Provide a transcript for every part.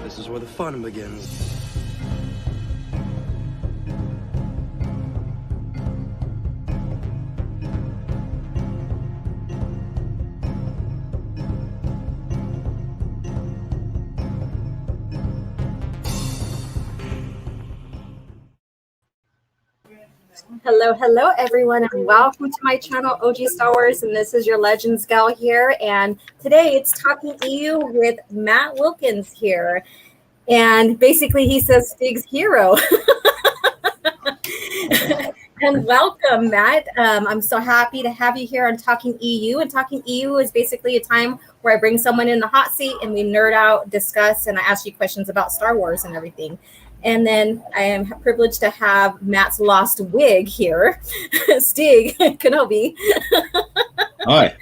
This is where the fun begins. Hello, everyone, and welcome to my channel, OG Star Wars, and this is your Legends Gal here, and today it's Talking EU with Matt Wilkins here, and basically he says Stig's hero. And welcome, Matt. I'm so happy to have you here on Talking EU, and Talking EU is basically a time where I bring someone in the hot seat and we nerd out, discuss, and I ask you questions about Star Wars and everything. And then I am privileged to have Matt's lost wig here, Stig Kenobi. Hi.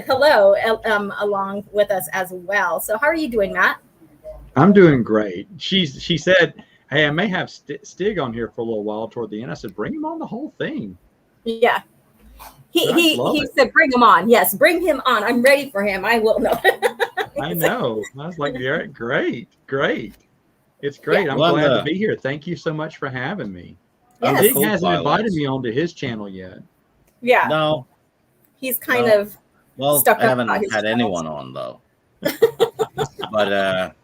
Hello, along with us as well. So how are you doing, Matt? I'm doing great. She said, hey, I may have Stig on here for a little while toward the end. I said, bring him on the whole thing. Yeah. He said, bring him on. Yes, bring him on. I'm ready for him. I will know. I know. I was like, great. It's great. Yeah. I'm glad to be here. Thank you so much for having me. Yes. Stig hasn't invited me onto his channel yet. Yeah. No. He's kind of stuck up. I haven't had anyone on, though. But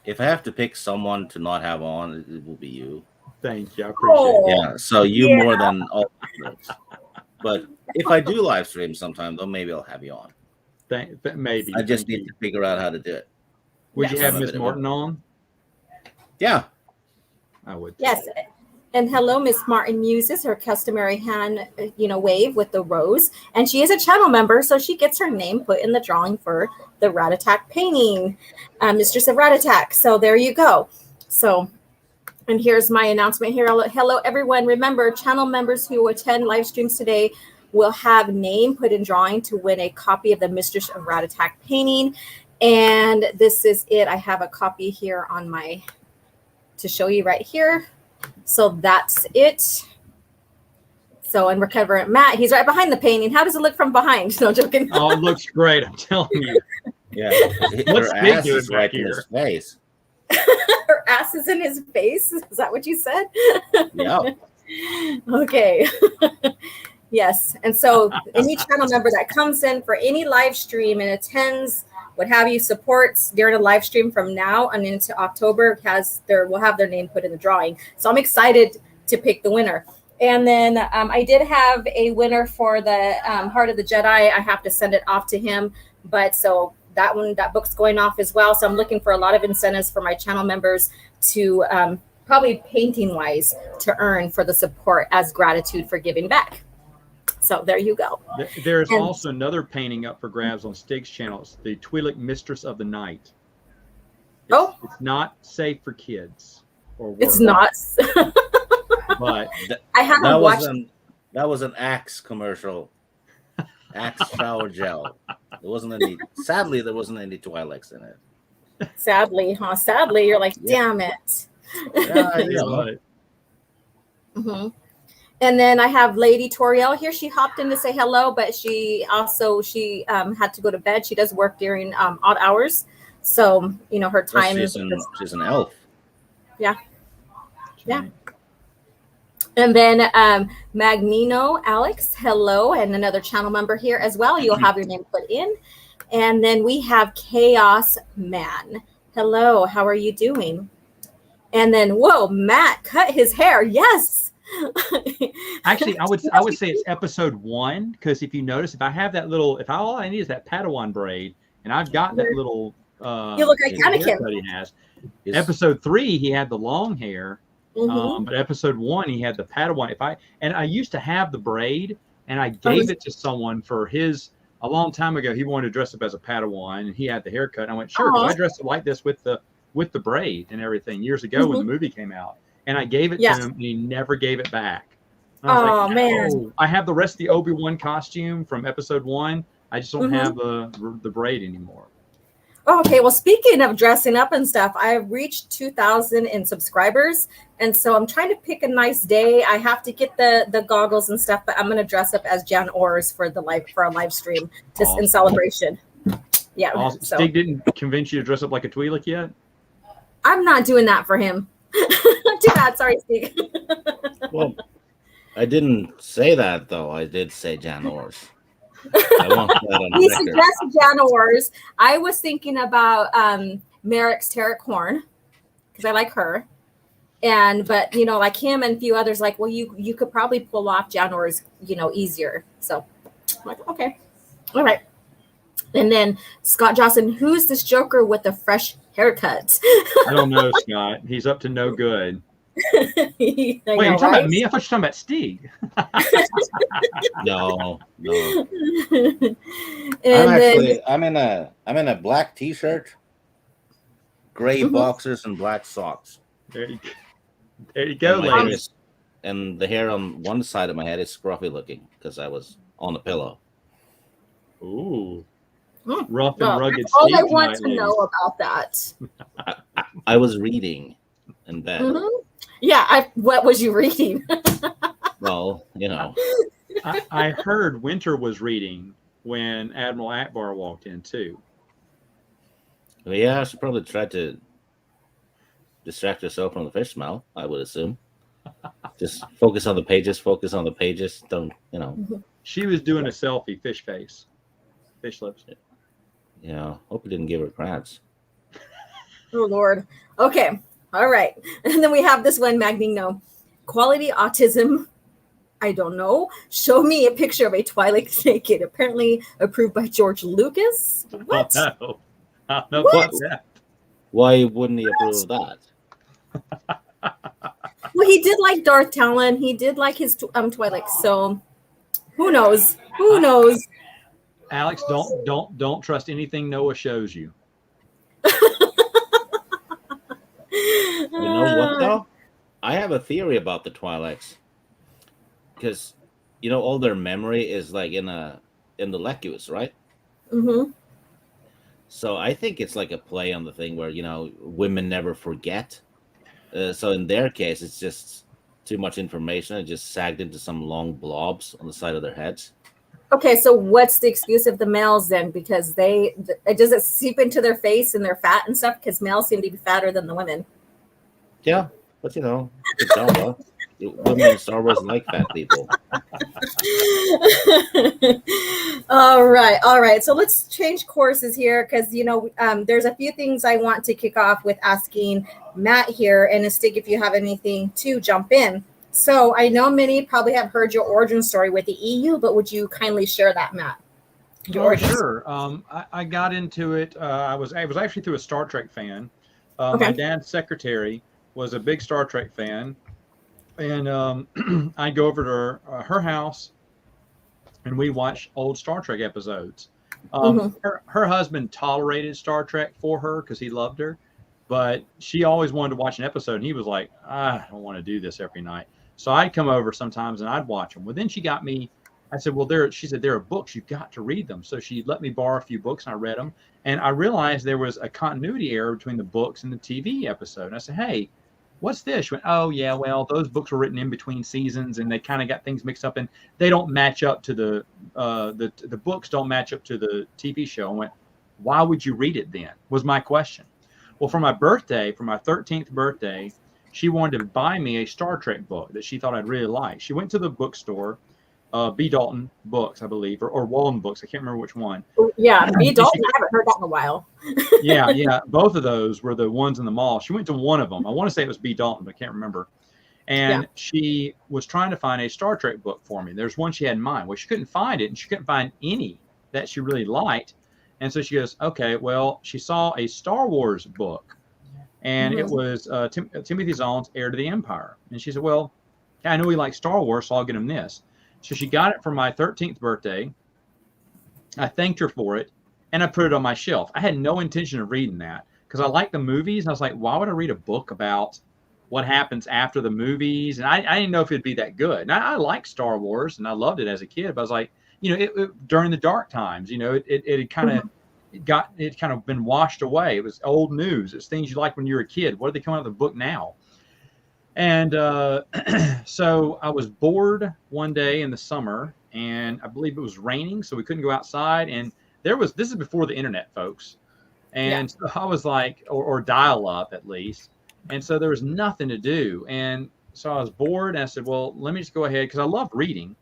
if I have to pick someone to not have on, it will be you. Thank you. I appreciate it. Yeah. So you more than all others. But if I do live stream sometime, though, maybe I'll have you on. Maybe. I just need to figure out how to do it. Would you have Miss Martin on? Yeah, I would. Yes, and hello, Miss Martin uses her customary hand, wave with the rose, and she is a channel member, so she gets her name put in the drawing for the Rattatak painting, Mistress of Rattatak. So there you go. So, and here's my announcement here. Hello, everyone. Remember, channel members who attend live streams today will have name put in drawing to win a copy of the Mistress of Rattatak painting, and this is it. I have a copy here on my to show you right here. So that's it. So, and we're covering Matt. He's right behind the painting. How does it look from behind? No joking. Oh, it looks great. I'm telling you. Yeah. Her ass is right in his face. Her ass is in his face. Is that what you said? Yeah. Okay. Yes. And so any channel member that comes in for any live stream and attends, what have you, supports during a live stream from now and into October will have their name put in the drawing. So I'm excited to pick the winner. And then I did have a winner for the Heart of the Jedi. I have to send it off to him, but so that book's going off as well. So I'm looking for a lot of incentives for my channel members to probably painting wise to earn for the support as gratitude for giving back. So there you go. There is also another painting up for grabs on Stig's channel. It's the Twi'lek Mistress of the Night. It's not safe for kids. It's not. But I haven't watched. That was an Axe commercial. Axe shower gel. There wasn't any. Sadly, there wasn't any Twi'leks in it. Sadly, huh? Sadly, you're like, damn it. Yeah, I know. Mm-hmm. And then I have Lady Toriel here. She hopped in to say hello, but she had to go to bed. She does work during odd hours. So, her time she's an elf. Yeah. Yeah. And then Magnino Alex, hello, and another channel member here as well. You'll have your name put in. And then we have Chaos Man. Hello, how are you doing? And then, whoa, Matt cut his hair. Yes. Actually, I would say it's episode 1, because if you notice, if I have that little, all I need is that Padawan braid, and I've got that little you look like Anakin. He has. Episode 3, he had the long hair, but episode 1, he had the Padawan. I used to have the braid, and I gave it to someone for a long time ago. He wanted to dress up as a Padawan, and he had the haircut. And I went, sure, I dressed it like this with the braid and everything years ago when the movie came out. And I gave it to him, and he never gave it back. Oh, man. I have the rest of the Obi-Wan costume from episode 1. I just don't have the braid anymore. Oh, okay. Well, speaking of dressing up and stuff, I've reached 2,000 in subscribers. And so I'm trying to pick a nice day. I have to get the goggles and stuff, but I'm going to dress up as Jan Ors for our live stream just in celebration. Yeah. Awesome. So. Stig didn't convince you to dress up like a Twi'lek yet? I'm not doing that for him. Too bad. Sorry, Steve. Well, I didn't say that though. I did say Janors. I want that on He record. suggested Janors. I was thinking about Merrick's Tarek Horn because I like her. But you know, like him and a few others, like, well, you could probably pull off Janors, you know, easier. So I'm like, okay, all right. And then Scott Johnson, who's this Joker with the fresh haircuts? I don't know, Scott. He's up to no good. Wait, you're talking about me? I thought you were talking about Steve. No. And I'm in a black T-shirt, gray boxers, and black socks. There you go, ladies. And the hair on one side of my head is scruffy looking because I was on the pillow. Ooh. Rough and rugged. That's all I want to know about that. I was reading in bed. Yeah, what was you reading? Well, you know. I heard Winter was reading when Admiral Akbar walked in too. Well, yeah, she probably tried to distract herself from the fish smell, I would assume. Just focus on the pages, don't, you know. She was doing a selfie, fish face. Fish lips. Yeah, hope you didn't give her crabs. Oh, Lord. Okay. All right. And then we have this one, Magneto. Quality autism. I don't know. Show me a picture of a Twi'lek naked. Apparently approved by George Lucas. What? Oh, no. What? Why wouldn't he approve of that? Well, he did like Darth Talon. He did like his Twi'lek. So who knows? Who knows? Alex, don't trust anything Noah shows you. You know what though? I have a theory about the Twi'leks. Because you know all their memory is like in the Lecus, right? Mm-hmm. So I think it's like a play on the thing where, you know, women never forget. So in their case, it's just too much information. It just sagged into some long blobs on the side of their heads. Okay, so what's the excuse of the males then? Because does it seep into their face and their fat and stuff? Because males seem to be fatter than the women. Yeah, but you know, it's Star women in Star Wars like fat people. All right. So let's change courses here because, you know, there's a few things I want to kick off with asking Matt here. And Stig, if you have anything to jump in. So I know many probably have heard your origin story with the EU, but would you kindly share that, Matt? Sure. I got into it. I was actually through a Star Trek fan. Okay. My dad's secretary was a big Star Trek fan. And I'd go over to her house and we watch old Star Trek episodes. Her husband tolerated Star Trek for her because he loved her, but she always wanted to watch an episode. And he was like, I don't want to do this every night. So I'd come over sometimes and I'd watch them. Well, then she got me. I said, well, she said, there are books. You've got to read them. So she let me borrow a few books and I read them. And I realized there was a continuity error between the books and the TV episode. And I said, hey, what's this? She went, oh, yeah, well, those books were written in between seasons and they kind of got things mixed up and they don't match up to the books don't match up to the TV show. I went, why would you read it then? Was my question. Well, for my 13th birthday, she wanted to buy me a Star Trek book that she thought I'd really like. She went to the bookstore, B. Dalton Books, I believe, or Walden Books. I can't remember which one. Yeah, B. Dalton. I haven't heard that in a while. Yeah. Both of those were the ones in the mall. She went to one of them. I want to say it was B. Dalton, but I can't remember. And she was trying to find a Star Trek book for me. There's one she had in mind. Well, she couldn't find it, and she couldn't find any that she really liked. And so she goes, okay, well, she saw a Star Wars book. And it was Timothy Zahn's Heir to the Empire. And she said, well, I know he likes Star Wars, so I'll get him this. So she got it for my 13th birthday. I thanked her for it, and I put it on my shelf. I had no intention of reading that because I like the movies. And I was like, why would I read a book about what happens after the movies? And I didn't know if it'd be that good. And I like Star Wars, and I loved it as a kid. But I was like, you know, it during the dark times, you know, it had kind of it kind of been washed away. It was old news. It's things you liked when you were a kid. What are they coming out of the book now? And so I was bored one day in the summer, and I believe it was raining, so we couldn't go outside. And this is before the internet, folks. And so I was like, or dial up at least. And so there was nothing to do. And so I was bored and I said, well, let me just go ahead because I love reading.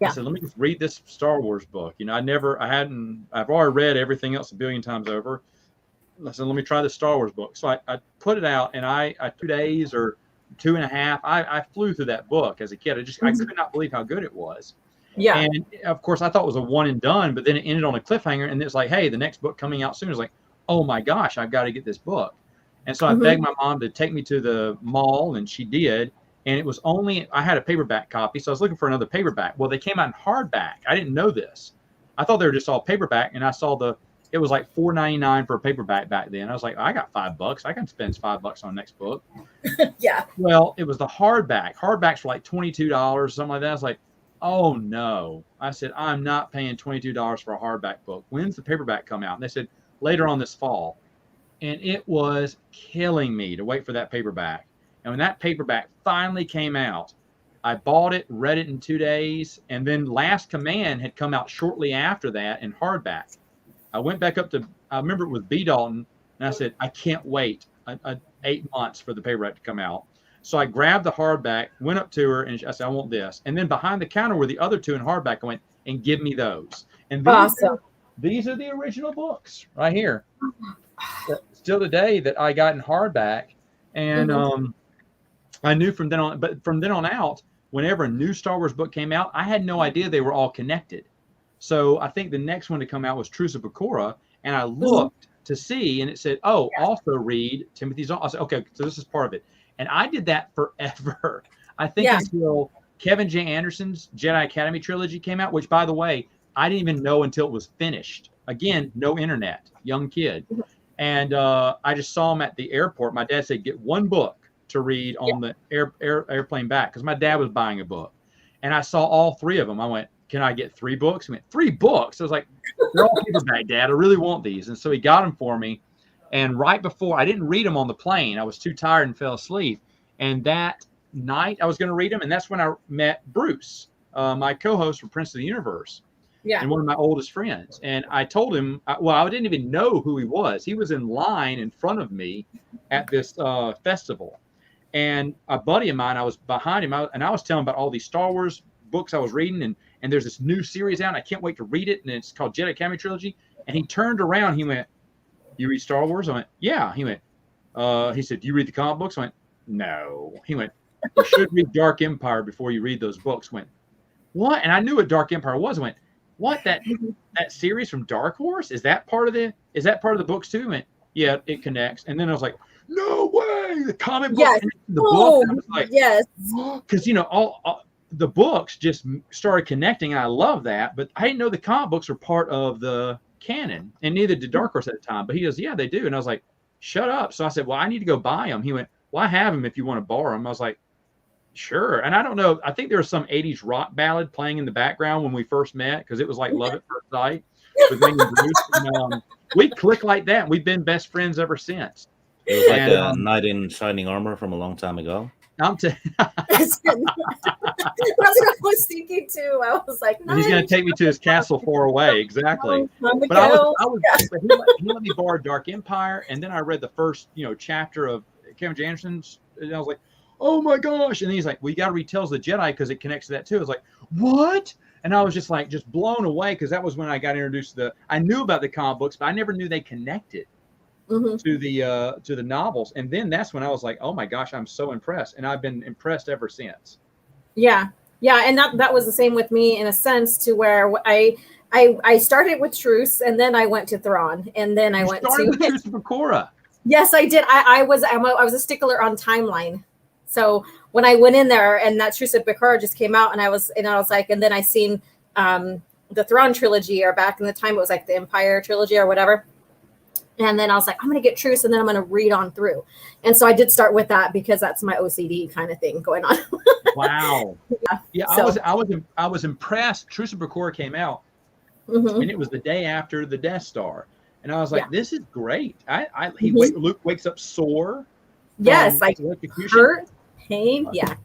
I said, let me just read this Star Wars book. You know, I've already read everything else a billion times over. I said, let me try the Star Wars book. So I put it out, and I 2 days or 2.5, I flew through that book as a kid. I could not believe how good it was. Yeah. And of course I thought it was a one and done, but then it ended on a cliffhanger, and it's like, hey, the next book coming out soon. It's like, oh my gosh, I've got to get this book. And so I begged my mom to take me to the mall, and she did. And it was I had a paperback copy, so I was looking for another paperback. Well, they came out in hardback. I didn't know this. I thought they were just all paperback, and I saw it was like $4.99 for a paperback back then. I was like, I got $5. I can spend $5 on the next book. Yeah. Well, it was the hardback. Hardbacks were like $22, something like that. I was like, oh no. I said, I'm not paying $22 for a hardback book. When's the paperback come out? And they said, later on this fall. And it was killing me to wait for that paperback. And when that paperback finally came out, I bought it, read it in 2 days, and then Last Command had come out shortly after that in hardback. I went back up I remember it was B. Dalton, and I said, I can't wait 8 months for the paperback to come out. So I grabbed the hardback, went up to her, and I said, I want this. And then behind the counter were the other two in hardback. I went, and give me those. And these are the original books right here. Still today that I got in hardback. And I knew from then on out, whenever a new Star Wars book came out, I had no idea they were all connected. So I think the next one to come out was Truce of Bakura, and I looked to see, and it said, also read Timothy's. I said, okay, so this is part of it. And I did that forever. I think until Kevin J. Anderson's Jedi Academy trilogy came out, which, by the way, I didn't even know until it was finished. Again, no internet, young kid. And I just saw him at the airport. My dad said, get one book to read on the airplane back, because my dad was buying a book. And I saw all 3 of them. I went, can I get 3 books? He went, 3 books? I was like, they're all paperback, Dad. I really want these. And so he got them for me. And right before, I didn't read them on the plane. I was too tired and fell asleep. And that night, I was going to read them. And that's when I met Bruce, my co-host for Prince of the Universe. Yeah. And one of my oldest friends. And I told him, I didn't even know who he was. He was in line in front of me at this festival. And a buddy of mine, I was behind him, and I was telling him about all these Star Wars books I was reading, and there's this new series out, and I can't wait to read it, and it's called Jedi Academy Trilogy. And he turned around, he went, you read Star Wars? I went, yeah. He went, he said, do you read the comic books? I went, no. He went, you should read Dark Empire before you read those books. I went, what? And I knew what Dark Empire was. I went, what? That series from Dark Horse? Is that part of the books too? I went, yeah, it connects. And then I was like, no way, the comic book. Yes. The book. I was like, yes. Because all the books just started connecting, and I love that. But I didn't know the comic books were part of the canon, and neither did Dark Horse at the time. But he goes, yeah, they do. And I was like, shut up. So I said, well, I need to go buy them. He went, well, I have them if you want to borrow them. I was like, sure. And I don't know. I think there was some 80s rock ballad playing in the background when we first met, because it was like Love at First Sight with me and Bruce. And, we clicked like that. We've been best friends ever since. It was like a knight in shining armor from a long time ago. That's what I was thinking too. I was like, he's going to take me to his castle far away. Exactly. But he let me borrow Dark Empire, and then I read the first, chapter of Kevin J. Anderson's, and I was like, oh my gosh! And then he's like, well, you got to read Tales of the Jedi because it connects to that too. I was like, what? And I was just blown away, because that was when I got introduced to I knew about the comic books, but I never knew they connected. To the novels. And then that's when I was like, oh my gosh, I'm so impressed. And I've been impressed ever since. Yeah. And that was the same with me, in a sense, to where I started with Truce, and then I went to Thrawn, and then I went to Truce of Bakura. Yes, I did. I was a stickler on timeline. So when I went in there, and that Truce of Bakura just came out, and I was like, and then I seen the Thrawn trilogy, or back in the time it was like the Empire trilogy or whatever. And then I was like, I'm going to get Truce, and then I'm going to read on through. And so I did start with that, because that's my OCD kind of thing going on. Wow. Yeah. So, I was impressed. Truce of Bakura came out, and it was the day after the Death Star. And I was like, this is great. Luke wakes up sore. Yes. Like hurt, pain. Yeah.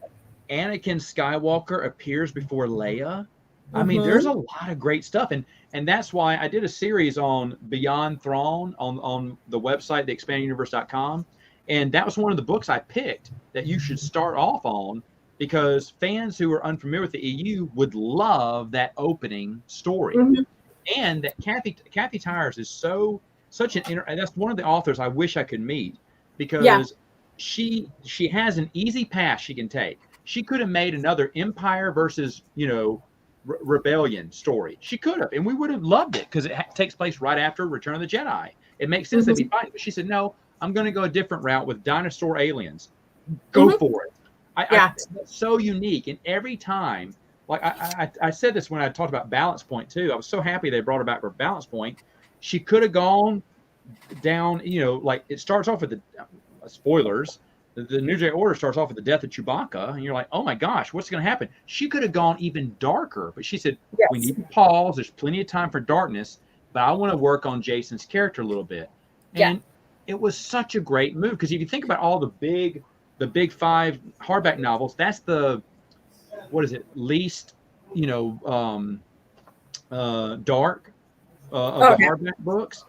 Anakin Skywalker appears before Leia. I mean, there's a lot of great stuff, and that's why I did a series on Beyond Thrawn on the website, theexpandeduniverse.com, and that was one of the books I picked that you should start off on, because fans who are unfamiliar with the EU would love that opening story. And that Kathy Tyers is such an and that's one of the authors I wish I could meet, because she has an easy path she can take. She could have made another Empire versus, Rebellion story. She could have, and we would have loved it, because it takes place right after Return of the Jedi. It makes sense they'd be fine. But she said, no, I'm going to go a different route with dinosaur aliens. Go for it. It's so unique. And every time, like I said this when I talked about Balance Point too. I was so happy they brought her back for Balance Point. She could have gone down, like it starts off with the spoilers. The New Jedi Order starts off with the death of Chewbacca, and you're like, oh my gosh, what's going to happen? She could have gone even darker, but she said, we need to pause. There's plenty of time for darkness, but I want to work on Jason's character a little bit. And it was such a great move, because if you think about all the big 5 hardback novels, that's the, least, dark of the hardback books.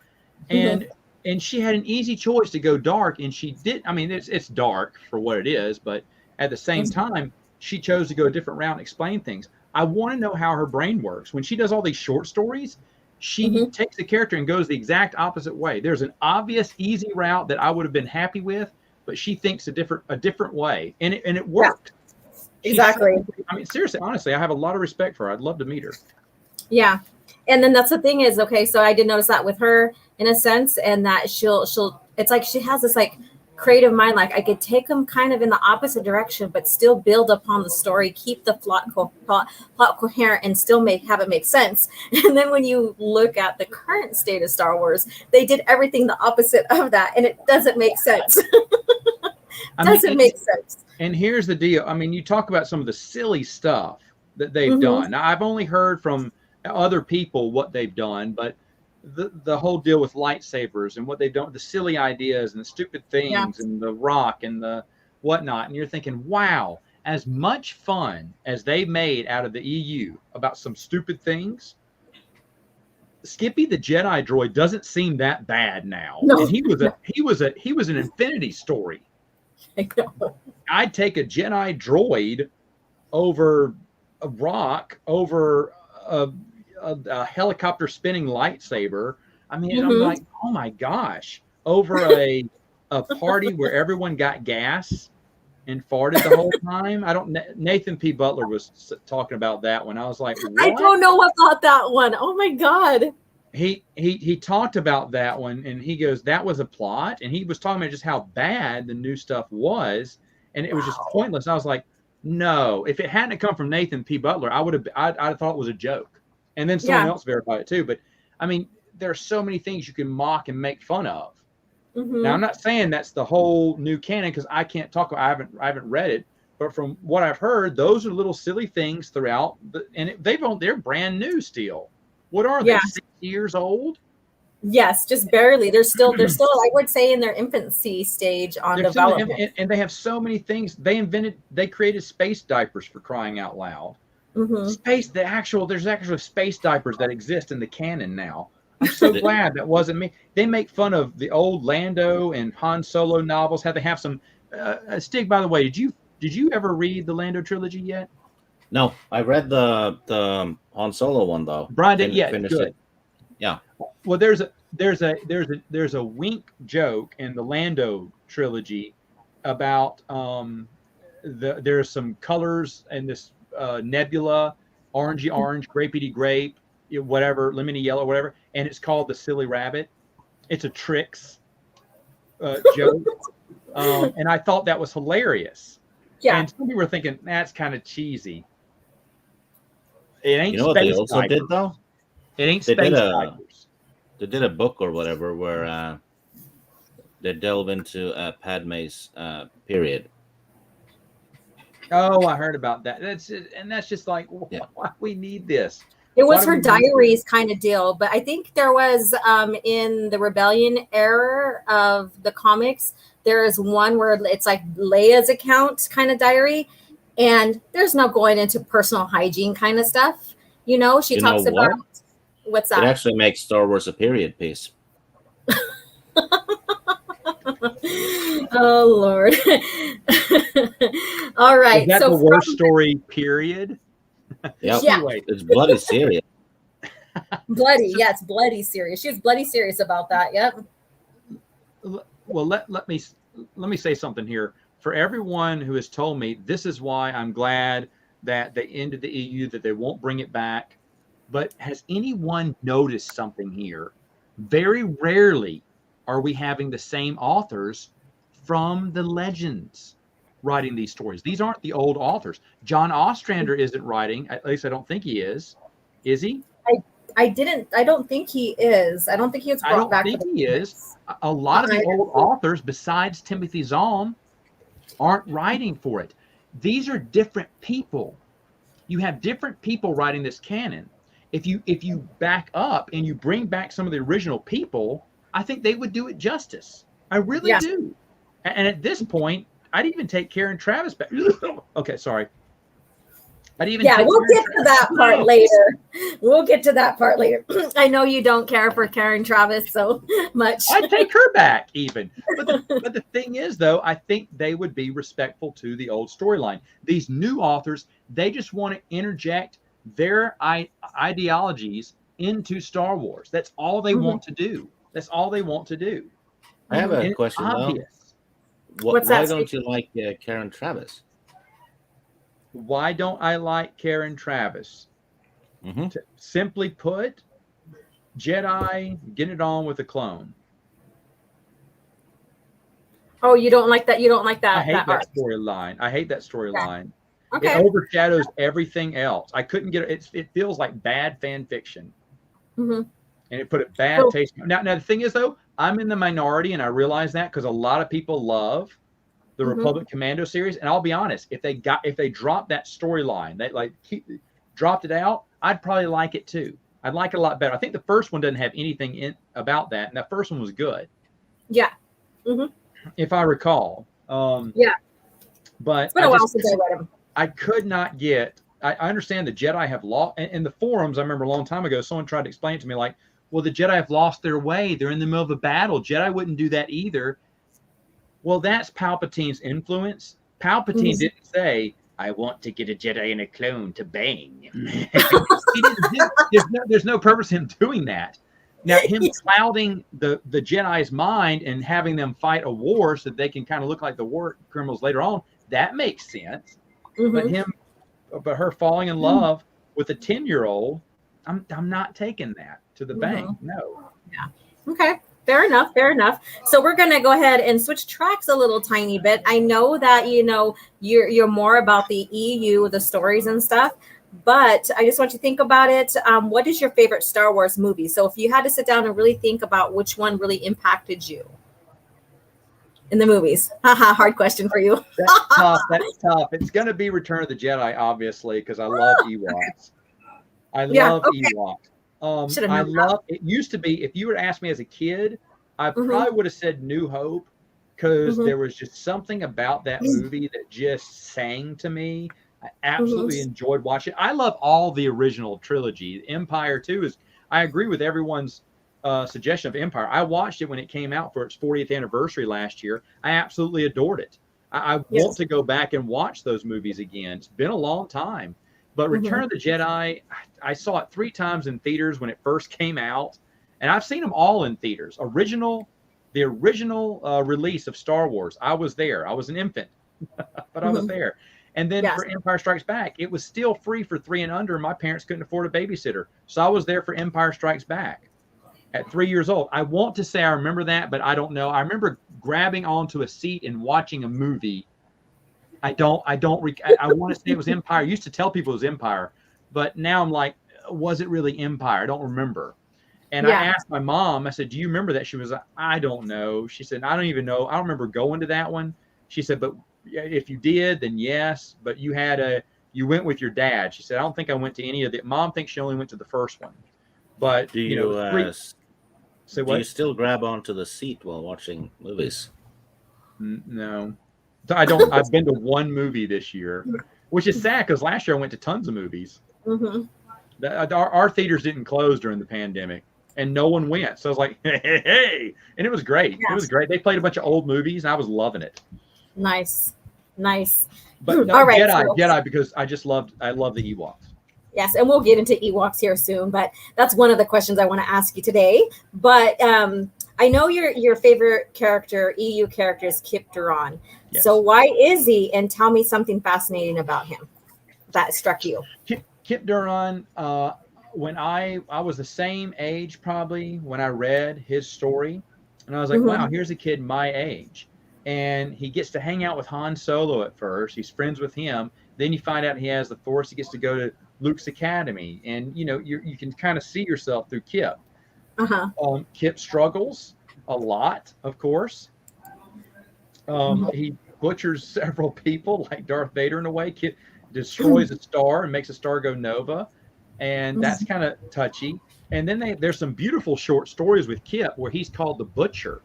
And she had an easy choice to go dark, and she did. I mean, it's dark for what it is, but at the same time, she chose to go a different route and explain things. I want to know how her brain works. When she does all these short stories, she takes the character and goes the exact opposite way. There's an obvious, easy route that I would have been happy with, but she thinks a different way, and it worked. Exactly. I mean, seriously, honestly, I have a lot of respect for her. I'd love to meet her. Yeah. And then that's the thing is, okay, so I did notice that with her in a sense, and that she'll it's like she has this like creative mind, like I could take them kind of in the opposite direction, but still build upon the story, keep the plot coherent, and still have it make sense. And then when you look at the current state of Star Wars, they did everything the opposite of that, and it doesn't make sense. Make sense. And here's the deal. I mean, you talk about some of the silly stuff that they've done. Now, I've only heard from other people what they've done, but the whole deal with lightsabers and what they've done, the silly ideas and the stupid things and the rock and the whatnot, and you're thinking, wow, as much fun as they made out of the EU about some stupid things, Skippy the Jedi droid doesn't seem that bad now. No. And he was an Infinity story. I know. I'd take a Jedi droid over a rock, over a helicopter spinning lightsaber. I mean, I'm like, oh my gosh, over a party where everyone got gas and farted the whole time. Nathan P. Butler was talking about that one. I was like, what? I don't know about that one. Oh my God. He talked about that one, and he goes, that was a plot. And he was talking about just how bad the new stuff was. And it was just pointless. I was like, no, if it hadn't come from Nathan P. Butler, I thought it was a joke. And then someone else verified it too. But I mean, there are so many things you can mock and make fun of. Now, I'm not saying that's the whole new canon, because I can't talk. I haven't read it, but from what I've heard, those are little silly things throughout. They're brand new still. What are they? 6 years old? Yes, just barely. They're still I would say in their infancy stage on development. And they have so many things. They created space diapers, for crying out loud. There's actually space diapers that exist in the canon now. I'm so glad that wasn't me. They make fun of the old Lando and Han Solo novels. How they have some Stig, by the way, did you ever read the Lando trilogy yet? No, I read the Han Solo one though. Brian did, good. It. Yeah. Well, there's a wink joke in the Lando trilogy about there's some colors in this nebula, orangey orange, grapey grape, whatever, lemony yellow, whatever, and it's called the Silly Rabbit. It's a Trix joke, and I thought that was hilarious. Yeah. And some people were thinking that's kind of cheesy. It ain't. You know what they also did though? It ain't space diapers. They did a book or whatever where they delve into Padme's period. Oh, I heard about that. That's just like, why we need this? It was her diaries kind of deal, but I think there was in the Rebellion era of the comics, there is one where it's like Leia's account kind of diary, and there's no going into personal hygiene kind of stuff. You know, she talks what? about what's that? It actually makes Star Wars a period piece. Oh Lord! All right, Is that so the worst story? Period. Yep. Yeah. Anyway, It's bloody serious. Bloody, yes, bloody serious. She's bloody serious about that. Yep. well, let me say something here. For everyone who has told me this is why I'm glad that they ended the EU, that they won't bring it back. But has anyone noticed something here? Very rarely are we having the same authors from the legends writing these stories. These aren't the old authors. John Ostrander isn't writing, at least I don't think he is. Is he? I don't think he is. I don't think he was brought back. I don't think he is. A lot of the old authors, besides Timothy Zahn, aren't writing for it. These are different people. You have different people writing this canon. If you back up and you bring back some of the original people, I think they would do it justice. I really do. And at this point, I'd even take Karen Traviss back. Okay, sorry. We'll get to that part later. We'll get to that part later. I know you don't care for Karen Traviss so much. I'd take her back even. But the thing is, though, I think they would be respectful to the old storyline. These new authors, they just want to interject their ideologies into Star Wars. That's all they want to do. That's all they want to do. I have a question, though. Why don't you like Karen Traviss? Why don't I like Karen Traviss? Simply put, Jedi, get it on with a clone. Oh, you don't like that? You don't like that? I hate that storyline. I hate that storyline. Okay. It overshadows everything else. I couldn't get it. It feels like bad fan fiction. And it put a bad taste. Now, the thing is, though, I'm in the minority, and I realize that because a lot of people love the Republic Commando series. And I'll be honest, if they dropped that storyline, they dropped it out, I'd probably like it too. I'd like it a lot better. I think the first one doesn't have anything about that, and that first one was good. Yeah. If I recall. Yeah. But it's been a while since I read them. I could not get. I understand the Jedi have lost. In the forums, I remember a long time ago, someone tried to explain it to me like, well, the Jedi have lost their way. They're in the middle of a battle. Jedi wouldn't do that either. Well, that's Palpatine's influence. Palpatine didn't say, I want to get a Jedi and a clone to bang. He didn't there's no purpose in him doing that. Now, him clouding the Jedi's mind and having them fight a war so that they can kind of look like the war criminals later on, that makes sense. But her falling in love with a 10-year-old, I'm not taking that to the bank. No. Yeah. Okay. Fair enough. So we're gonna go ahead and switch tracks a little tiny bit. I know that you're more about the EU, the stories and stuff, but I just want you to think about it. What is your favorite Star Wars movie? So if you had to sit down and really think about which one really impacted you in the movies. Hard question for you. That's tough. It's going to be Return of the Jedi, obviously, because I love Ewoks. I love Ewoks. I love it. Used to be, if you were to ask me as a kid, I probably would have said New Hope, because there was just something about that movie that just sang to me. I absolutely enjoyed watching it. I love all the original trilogy. Empire too is. I agree with everyone's suggestion of Empire. I watched it when it came out for its 40th anniversary last year. I absolutely adored it. I want to go back and watch those movies again. It's been a long time. But Return of the Jedi, I saw it 3 times in theaters when it first came out. And I've seen them all in theaters. The original release of Star Wars, I was there. I was an infant, but I was there. And then for Empire Strikes Back, it was still free for 3 and under. My parents couldn't afford a babysitter. So I was there for Empire Strikes Back at 3 years old. I want to say I remember that, but I don't know. I remember grabbing onto a seat and watching a movie. I want to say it was Empire. I used to tell people it was Empire, but now I'm like, was it really Empire? I don't remember. And I asked my mom, I said, do you remember that? She was like, I don't know. She said, I don't even know. I don't remember going to that one. She said, but if you did, then yes, but you went with your dad. She said, I don't think I went to any of the. Mom thinks she only went to the first one. But do you still grab onto the seat while watching movies? No, I don't. I've been to one movie this year, which is sad because last year I went to tons of movies. But Our theaters didn't close during the pandemic, and no one went. So I was like, hey, and it was great. Yeah. It was great. They played a bunch of old movies, and I was loving it. Nice. But no, All right, Jedi, because I love the Ewoks. Yes, and we'll get into Ewoks here soon, but that's one of the questions I want to ask you today. But I know your favorite character, EU character, is Kip DuRan. Yes. So why is he? And tell me something fascinating about him that struck you. Kip DuRan, when I was the same age probably when I read his story, and I was like, wow, here's a kid my age. And he gets to hang out with Han Solo at first. He's friends with him. Then you find out he has the Force. He gets to go to Luke's academy, and you can kind of see yourself through Kip. Kip struggles a lot, of course. He butchers several people, like Darth Vader in a way. Kip destroys a star and makes a star go nova, and that's kind of touchy. And then there's some beautiful short stories with Kip where he's called the Butcher.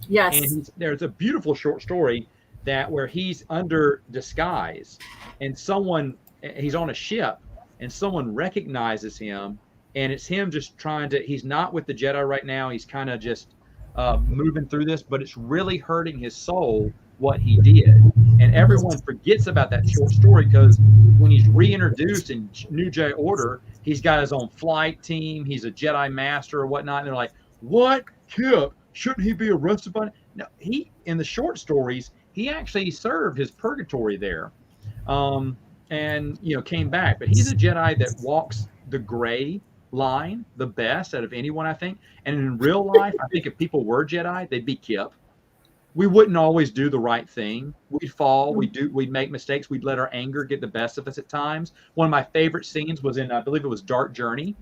Yes. And there's a beautiful short story where he's under disguise, and he's on a ship, and someone recognizes him, and it's him just he's not with the Jedi right now. He's kind of just moving through this, but it's really hurting his soul what he did. And everyone forgets about that short story because when he's reintroduced in New Jedi Order, he's got his own flight team. He's a Jedi Master or whatnot. And they're like, what? Kip? Shouldn't he be arrested by it? No, in the short stories, he actually served his purgatory there. And came back. But he's a Jedi that walks the gray line the best out of anyone, I think. And in real life, I think if people were Jedi, they'd be Kip. We wouldn't always do the right thing. We'd fall. We'd make mistakes. We'd let our anger get the best of us at times. One of my favorite scenes was in, I believe it was Dark Journey,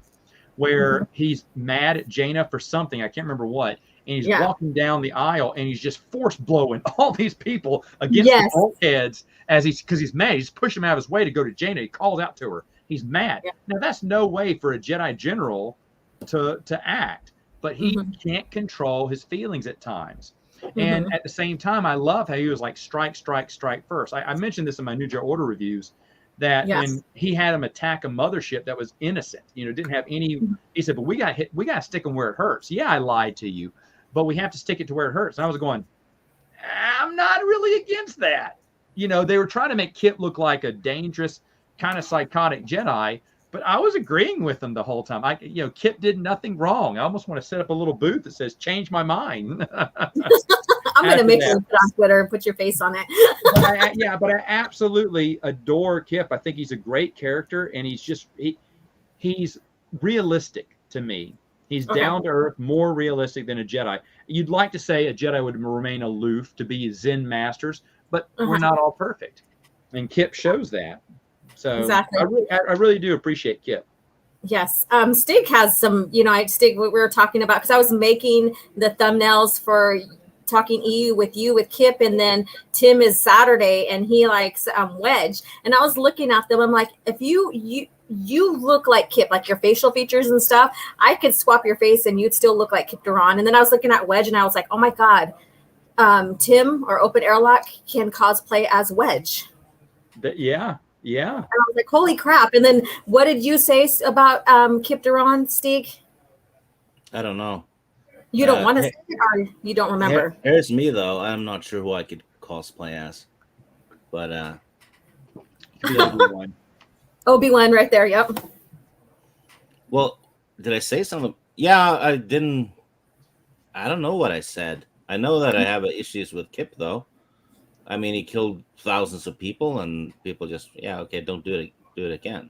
where he's mad at Jaina for something. I can't remember what. And he's walking down the aisle, and he's just force blowing all these people against the bulkheads because he's mad. He's pushing him out of his way to go to Jaina. He calls out to her. He's mad. Yeah. Now, that's no way for a Jedi general to act, but he can't control his feelings at times. And at the same time, I love how he was like, strike, strike, strike first. I mentioned this in my New Jedi Order reviews, that when he had him attack a mothership that was innocent, didn't have any, he said, but we got to stick him where it hurts. Yeah, I lied to you, but we have to stick it to where it hurts. And I was going, I'm not really against that. They were trying to make Kip look like a dangerous, kind of psychotic Jedi, but I was agreeing with them the whole time. Kip did nothing wrong. I almost want to set up a little booth that says, change my mind. I'm going to make you put on Twitter and put your face on it. but I absolutely adore Kip. I think he's a great character, and he's realistic to me. He's down to earth, more realistic than a Jedi. You'd like to say a Jedi would remain aloof to be Zen masters, but we're not all perfect. And Kip shows that. So exactly. I really do appreciate Kip. Yes. Stig has some, Stig, what we were talking about, because I was making the thumbnails for Talking EU with Kip, and then Tim is Saturday, and he likes Wedge. And I was looking at them. I'm like, if you look like Kip, like your facial features and stuff, I could swap your face and you'd still look like Kip DuRan. And then I was looking at Wedge, and I was like, oh my God, Tim or Open-Airlock can cosplay as Wedge. Yeah. And I was like, holy crap. And then what did you say about Kip DuRan, Stig? I don't know. You don't want to say it, or you don't remember? Here's me, though. I'm not sure who I could cosplay as. But Obi-Wan right there, yep. Well, did I say something? Yeah, I didn't. I don't know what I said. I know that I have issues with Kip, though. I mean, he killed thousands of people, and people just, don't do it again.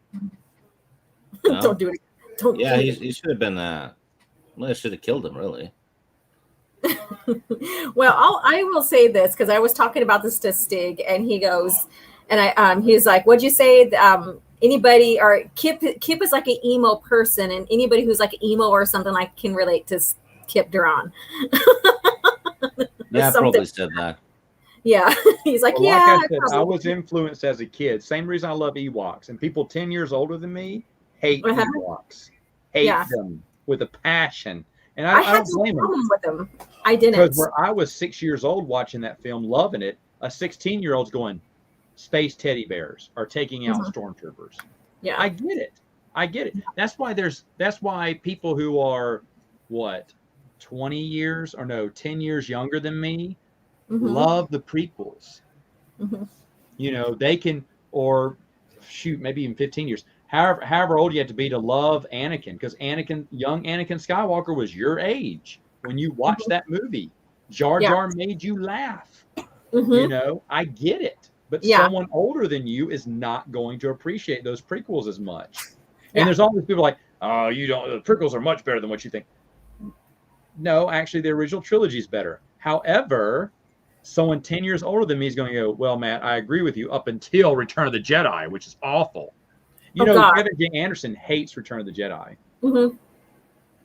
Don't do it. He should have been. I should have killed him, really. Well, I will say this, because I was talking about this to Stig, and he goes, and he's like, "What'd you say? Anybody or Kip is like an emo person, and anybody who's like emo or something like can relate to Kip DuRan." Yeah, I probably said that. Yeah, he's like, like I said, I was influenced as a kid. Same reason I love Ewoks, and people 10 years older than me hate Ewoks, hate them with a passion, and I don't blame them. With them. I didn't. Because where I was 6 years old watching that film, loving it, a 16-year-old's going, space teddy bears are taking out stormtroopers. Yeah, I get it. I get it. That's why people who are what 20 years or no 10 years younger than me love the prequels. You know, they can, or shoot, maybe even 15 years. However old you have to be to love Anakin, because young Anakin Skywalker was your age when you watched that movie. Jar Jar made you laugh. You know, I get it. But someone older than you is not going to appreciate those prequels as much. And there's all these people like, oh, you don't, the prequels are much better than what you think. No, actually, the original trilogy is better. However, someone 10 years older than me is going to go, well, Matt, I agree with you up until Return of the Jedi, which is awful. You know, Kevin J. Anderson hates Return of the Jedi.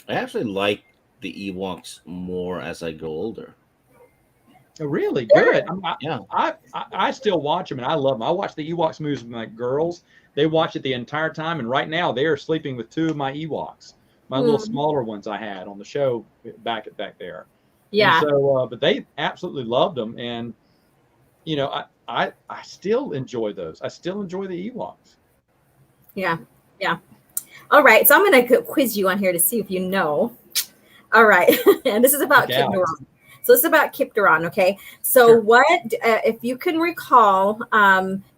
I actually like the Ewoks more as I grow older. Oh, really? Good. I still watch them, and I love them. I watch the Ewoks movies with my girls. They watch it the entire time, and right now they are sleeping with 2 of my Ewoks, my little smaller ones I had on the show back there. Yeah. And so, but they absolutely loved them, and you know, I still enjoy those. I still enjoy the Ewoks. Yeah. All right, so I'm going to quiz you on here to see if you know. All right, and this is about Kip DuRan. So this is about Kip DuRan, okay? So what, if you can recall,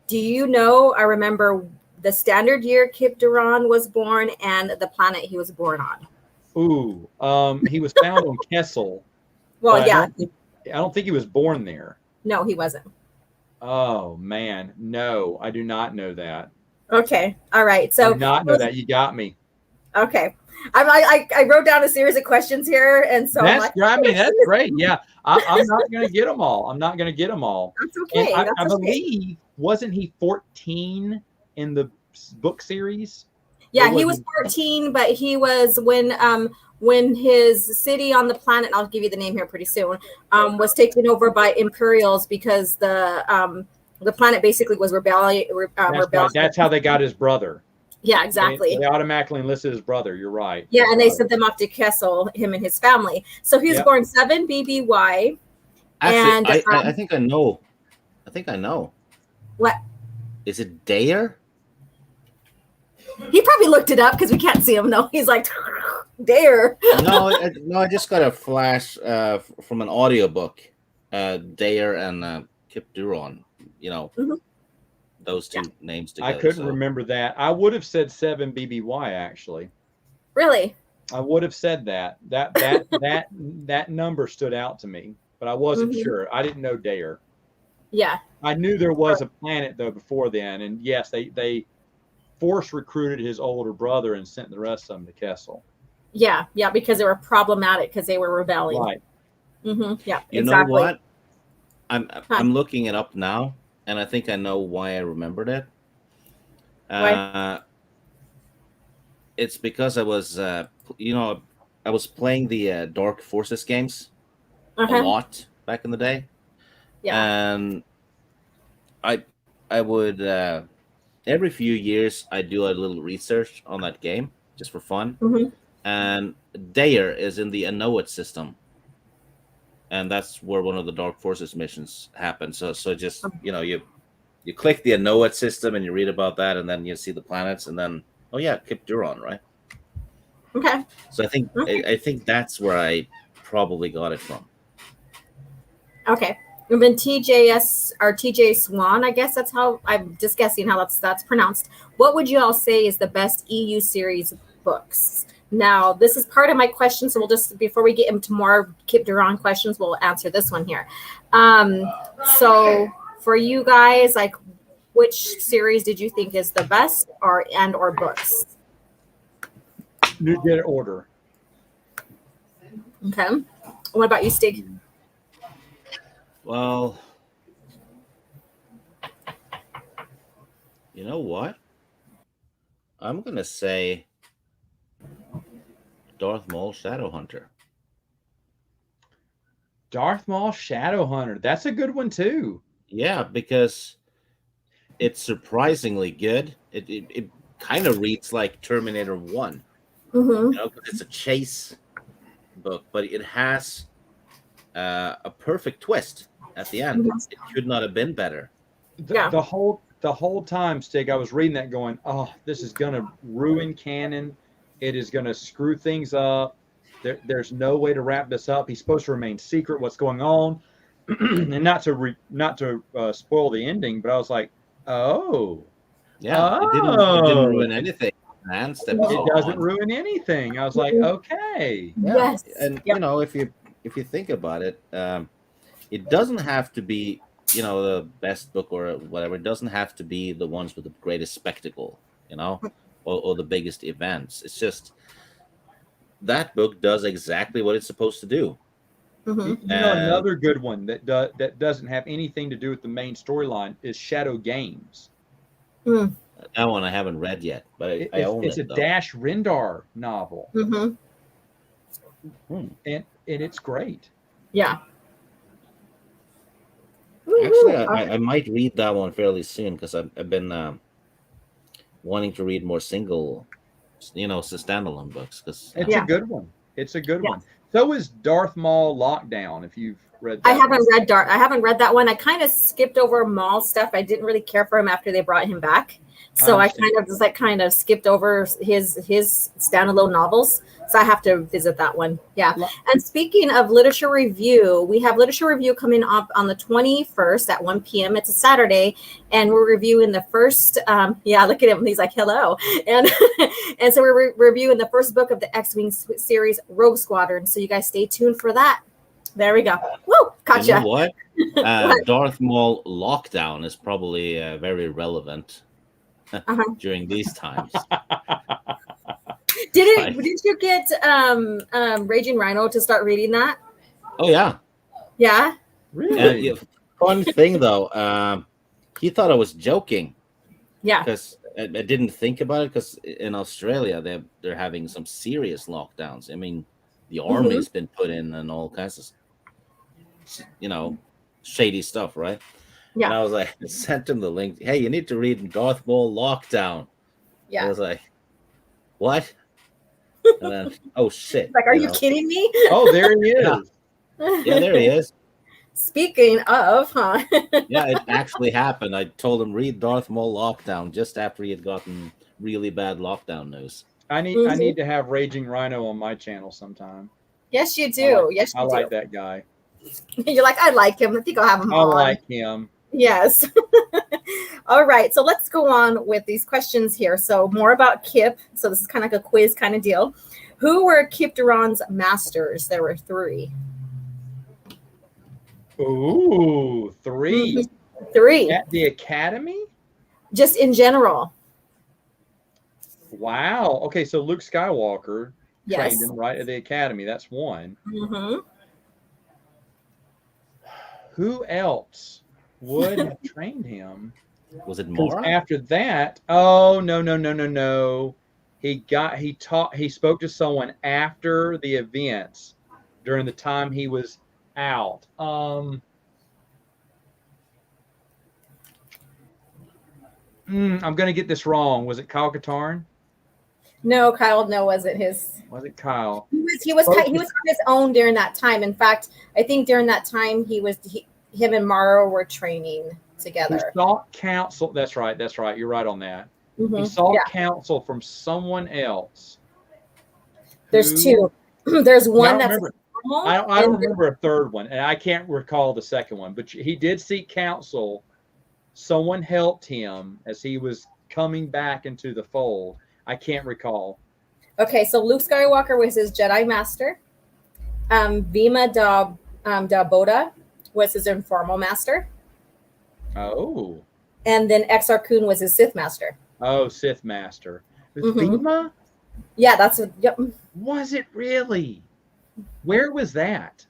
do you know, I remember the standard year Kip DuRan was born and the planet he was born on? Ooh, he was found on Kessel. Well, yeah. I don't think he was born there. No, he wasn't. Oh, man. No, I do not know that. Okay, all right. So I do not know that. You got me. Okay. I wrote down a series of questions here, and so that's great. Yeah, I'm not going to get them all. That's okay. And I believe, wasn't he 14 in the book series? Yeah, he was 14, but he was when his city on the planet, I'll give you the name here pretty soon, was taken over by Imperials because the planet basically was rebellion. That's how they got his brother. Yeah, exactly. They automatically enlisted his brother. You're right. Yeah, and they sent them off to Kessel, him and his family. So he was born 7 BBY. Actually, I think I know. What? Is it Dayer? He probably looked it up because we can't see him. No, he's like, Dayer. No, I just got a flash from an audiobook. Dayer and Kip DuRan. You know. Those two names together. I couldn't remember that. I would have said 7 BBY actually. Really? I would have said that. That number stood out to me, but I wasn't sure. I didn't know Dayer. Yeah. I knew there was a planet though before then, and yes, they force recruited his older brother and sent the rest of them to Kessel. Yeah, because they were problematic because they were rebelling. Right. Yeah. You know what? I'm looking it up now. And I think I know why I remembered it. It's because I was, I was playing the Dark Forces games a lot back in the day. Yeah. And I would, every few years, I do a little research on that game just for fun. And Dayer is in the Knighthood system. And that's where one of the Dark Forces missions happens. So just, you click the Knighthood system and you read about that, and then you see the planets, and then, oh yeah, Kip DuRan, right? Okay. So I think that's where I probably got it from. Okay. And then TJ Swan, I guess that's how, I'm just guessing how that's pronounced. What would you all say is the best EU series books? Now, this is part of my question, so we'll just, before we get into more Kip DuRan questions, we'll answer this one here. So for you guys, like, which series did you think is the best, or books? New Jedi Order. Okay. What about you, Stig? Well, you know what? I'm going to say Darth Maul Shadowhunter. Darth Maul Shadowhunter. That's a good one too. Yeah, because it's surprisingly good. It kind of reads like Terminator 1. Because it's a chase book, but it has a perfect twist at the end. It could not have been better. The the whole time, Stig, I was reading that going, oh, this is going to ruin canon. It is going to screw things up. There's no way to wrap this up. He's supposed to remain secret what's going on. And not to spoil the ending, but I was like, oh. Yeah, it didn't ruin anything. Man, it doesn't ruin anything. I was like, okay. Yeah. Yes. And, if you think about it, it doesn't have to be, the best book or whatever. It doesn't have to be the ones with the greatest spectacle, or the biggest events. It's just that book does exactly what it's supposed to do. Mm-hmm. Another good one that doesn't have anything to do with the main storyline is Shadow Games. Mm. That one I haven't read yet, but I own it. It's a Dash Rendar novel. Mm-hmm. And it's great. Yeah. Actually, I might read that one fairly soon because I've been wanting to read more single, standalone books. Because it's a good one. It's a good one. So is Darth Maul Lockdown. If you've read that I haven't read that one. I kind of skipped over Maul stuff. I didn't really care for him after they brought him back. So I kind of skipped over his standalone novels. So I have to visit that one. Yeah. And speaking of literature review, we have literature review coming up on the 21st at 1 p.m. It's a Saturday, and we're reviewing the first. Look at him. He's like, hello. And so we're reviewing the first book of the X-Wing series, Rogue Squadron. So you guys stay tuned for that. There we go. Woo! Gotcha. You know what? Darth Maul Lockdown is probably very relevant during these times. Did you get Raging Rhino to start reading that? Oh yeah. Yeah. Really? Fun thing though, he thought I was joking. Yeah. Because I didn't think about it because in Australia they're having some serious lockdowns. I mean, the army's been put in and all kinds of, shady stuff, right? Yeah. And I was like, I sent him the link. Hey, you need to read Darth Maul Lockdown. Yeah. I was like, what? And then, oh shit! Like, are you kidding me? Oh, there he is. Yeah, there he is. Speaking of, Yeah, it actually happened. I told him read Darth Maul Lockdown just after he had gotten really bad lockdown news. I need to have Raging Rhino on my channel sometime. Yes, you do. I like that guy. You're like, I like him. I think I'll have him on. I like him. Yes. All right. So let's go on with these questions here. So more about Kip. So this is kind of like a quiz kind of deal. Who were Kip DuRan's masters? There were 3. Ooh, 3. 3. At the academy? Just in general. Wow. Okay, so Luke Skywalker Yes. trained him right at the academy. That's one. Mm-hmm. Who else would have trained him? Was it Mara? After that, no. He spoke to someone after the events during the time he was out. I'm gonna get this wrong. Was it Kyle Katarn? No, Kyle. No, wasn't his. Was it Kyle? He was on his own during that time. In fact, I think during that time him and Mara were training together. He sought counsel. That's right. You're right on that. Mm-hmm. He sought counsel from someone else. There's 2. There's one that's normal. I don't remember a third one, and I can't recall the second one. But he did seek counsel. Someone helped him as he was coming back into the fold. I can't recall. Okay, so Luke Skywalker was his Jedi Master. Vima da Boda was his informal master. Oh. And then Exar Kun was his Sith Master. Oh, Sith Master. Mm-hmm. Vima? Yeah, that's yep. Was it really? Where was that?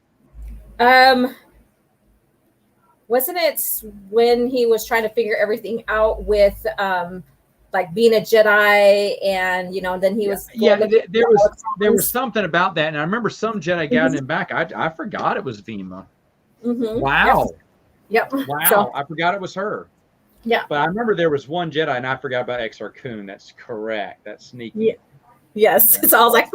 Wasn't it when he was trying to figure everything out with like being a Jedi, and then he was there was something about that, and I remember some Jedi got him back. I forgot it was Vima. Mm-hmm. Wow. Yep. Wow. So, I forgot it was her. Yeah. But I remember there was one Jedi, and I forgot about Exar Kun. That's correct. That's sneaky. Yeah. Yes. So I was like,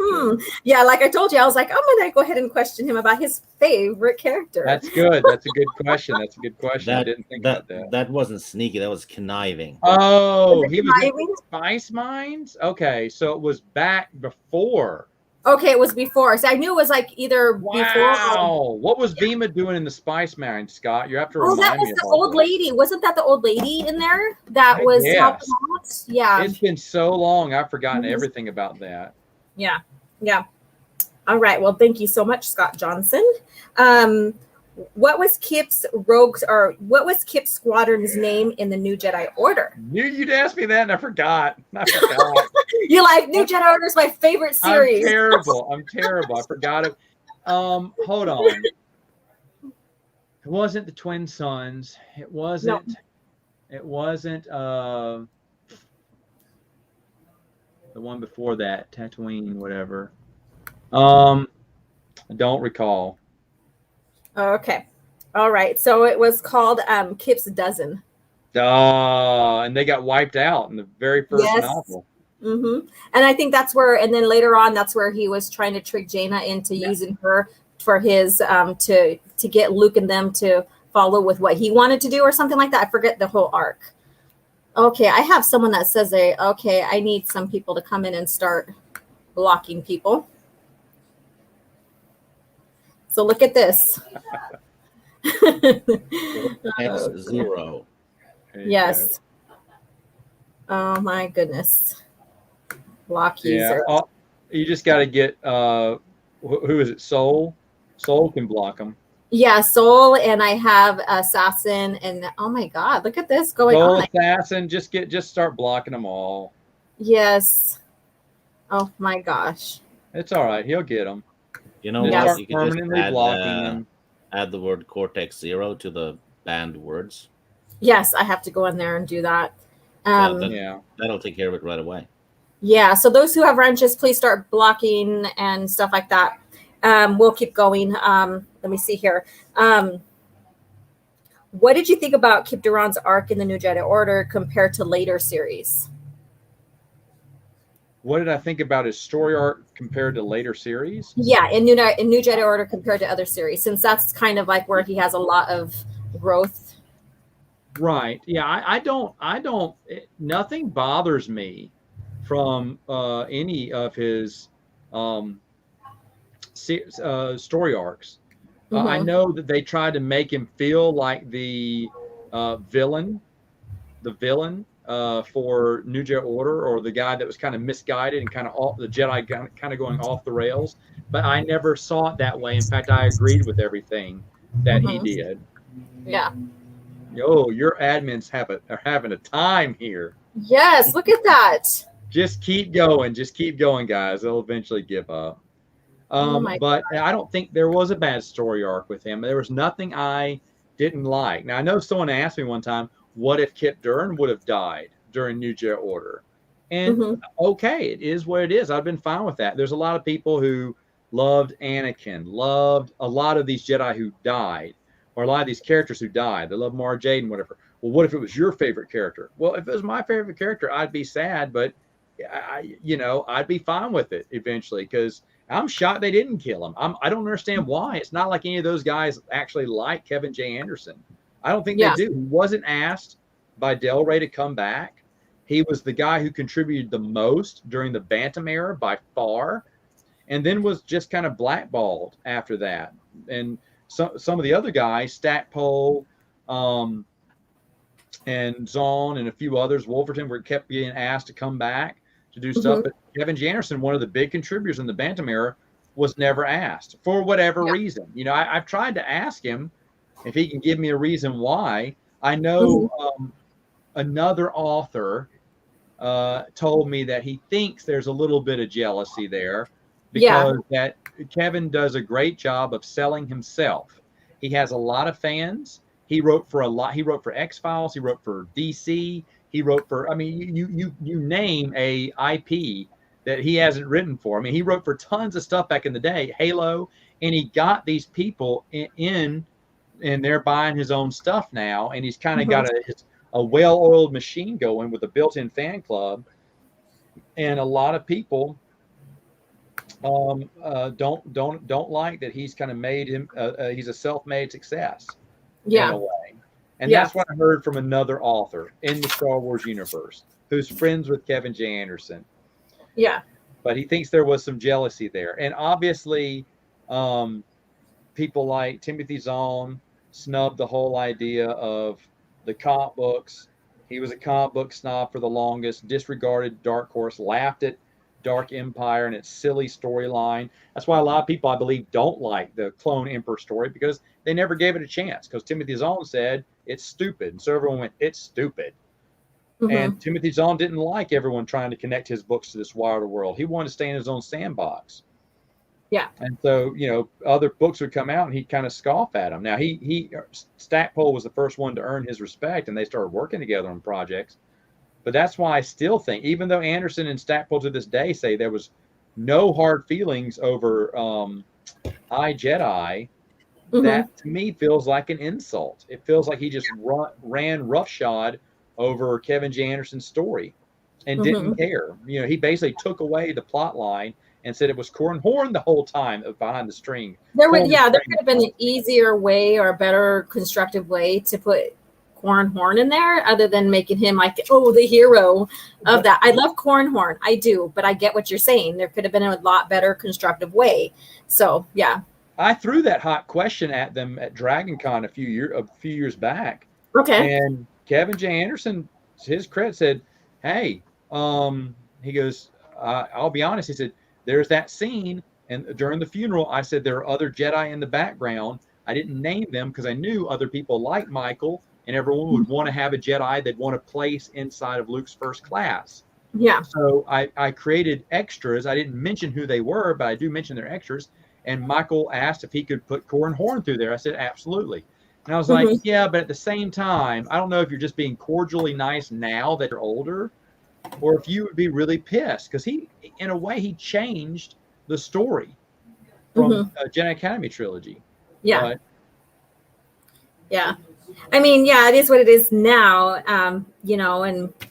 yeah, like I told you, I was like, I'm gonna go ahead and question him about his favorite character. That's good. That's a good question. That's a good question. I didn't think about that. That wasn't sneaky. That was conniving. Oh, he was in Spice Mines? Okay, so it was back before. Okay, it was before. So I knew it was like either before. Wow. What was Vima doing in the Spice Mines, Scott? You have to remind me. Oh, that was the old lady. Wasn't that the old lady in there that was helping out? Yeah. It's been so long. I've forgotten everything about that. Yeah. Yeah. All right. Well, thank you so much, Scott Johnson. What was Kips Rogues, or what was Kips Squadron's name in the New Jedi Order? Knew you'd ask me that, and I forgot. You like New Jedi Order is my favorite series. I'm terrible. I forgot it. Hold on. It wasn't the Twin Sons. It wasn't. No. It wasn't. The one before that, Tatooine, whatever. I don't recall. Okay. All right. So it was called Kips Dozen. And they got wiped out in the very first novel. Mm-hmm. And I think that's where, and then later on, that's where he was trying to trick Jaina into using her for his, to get Luke and them to follow with what he wanted to do or something like that. I forget the whole arc. Okay. I have someone that says, okay, I need some people to come in and start blocking people. So look at this. X0. Yes. Oh my goodness. Block user. You just got to get who is it? Soul. Soul can block them. Yeah, Soul, and I have Assassin, and oh my God, look at this going on. Assassin, just start blocking them all. Yes. Oh my gosh. It's all right. He'll get them. You know what? You can just add the word Cortex 0 to the banned words. Yes, I have to go in there and do that. That'll take care of it right away. Yeah, so those who have wrenches, please start blocking and stuff like that. We'll keep going. Let me see here. What did you think about Kip DuRan's arc in the New Jedi Order compared to later series? What did I think about his story arc compared to later series? Yeah, in New Jedi Order compared to other series, since that's kind of like where he has a lot of growth. Right. Yeah, I don't. Nothing bothers me from any of his story arcs. Mm-hmm. I know that they tried to make him feel like the villain. For New Jedi Order, or the guy that was kind of misguided and kind of the Jedi kind of going off the rails. But I never saw it that way. In fact, I agreed with everything that he did. Yeah. Oh, your admins are having a time here. Yes, look at that. Just keep going, guys. They'll eventually give up. But I don't think there was a bad story arc with him. There was nothing I didn't like. Now, I know someone asked me one time, what if Kip DuRan would have died during New Jedi Order? And okay, it is what it is. I've been fine with that. There's a lot of people who loved Anakin, loved a lot of these Jedi who died, or a lot of these characters who died. They love Mara Jade and whatever. Well, what if it was your favorite character? Well, if it was my favorite character, I'd be sad, but I'd be fine with it eventually, because I'm shocked they didn't kill him. I don't understand why. It's not like any of those guys actually like Kevin J. Anderson. I don't think they do. He wasn't asked by Del Rey to come back. He was the guy who contributed the most during the Bantam era by far, and then was just kind of blackballed after that. And some of the other guys, Stackpole, and Zahn, and a few others, Wolverton, were kept being asked to come back to do stuff. But Kevin J. Anderson, one of the big contributors in the Bantam era, was never asked for whatever reason. I've tried to ask him if he can give me a reason why. I know another author told me that he thinks there's a little bit of jealousy there, because that Kevin does a great job of selling himself. He has a lot of fans. He wrote for a lot. He wrote for X-Files. He wrote for DC. He wrote for, you name a IP that he hasn't written for. He wrote for tons of stuff back in the day, Halo, and he got these people in and they're buying his own stuff now, and he's kind of got a well-oiled machine going with a built-in fan club, and a lot of people don't like that he's kind of made him. He's a self-made success in a way, and that's what I heard from another author in the Star Wars universe who's friends with Kevin J. Anderson. Yeah, but he thinks there was some jealousy there, and obviously, people like Timothy Zahn snubbed the whole idea of the comic books. He was a comic book snob for the longest, disregarded Dark Horse, laughed at Dark Empire and its silly storyline. That's why a lot of people, I believe, don't like the Clone Emperor story, because they never gave it a chance, because Timothy Zahn said it's stupid. And so everyone went, it's stupid. And Timothy Zahn didn't like everyone trying to connect his books to this wider world. He wanted to stay in his own sandbox. Yeah. And so, other books would come out and he'd kind of scoff at them. Now, Stackpole was the first one to earn his respect, and they started working together on projects. But that's why I still think, even though Anderson and Stackpole to this day say there was no hard feelings over I, Jedi, that to me feels like an insult. It feels like he just ran roughshod over Kevin J. Anderson's story and didn't care. He basically took away the plot line and said it was Corran Horn the whole time behind the string. There could have been an easier way or a better constructive way to put Corran Horn in there, other than making him like, the hero of that. I love Corran Horn, I do, but I get what you're saying. There could have been a lot better constructive way. So yeah, I threw that hot question at them at DragonCon a few years back. Okay, and Kevin J. Anderson, to his credit, said, "Hey, he goes, I'll be honest." He said, "There's that scene, and during the funeral, I said there are other Jedi in the background. I didn't name them because I knew other people like Michael, and everyone would want to have a Jedi they'd want to place inside of Luke's first class." Yeah. So I created extras. I didn't mention who they were, but I do mention their extras. And Michael asked if he could put Corran Horn through there. I said, absolutely. And I was like, yeah, but at the same time, I don't know if you're just being cordially nice now that you're older, or if you would be really pissed, because he, in a way, he changed the story from Jedi Academy trilogy. Yeah. Yeah. I mean, yeah, it is what it is now, and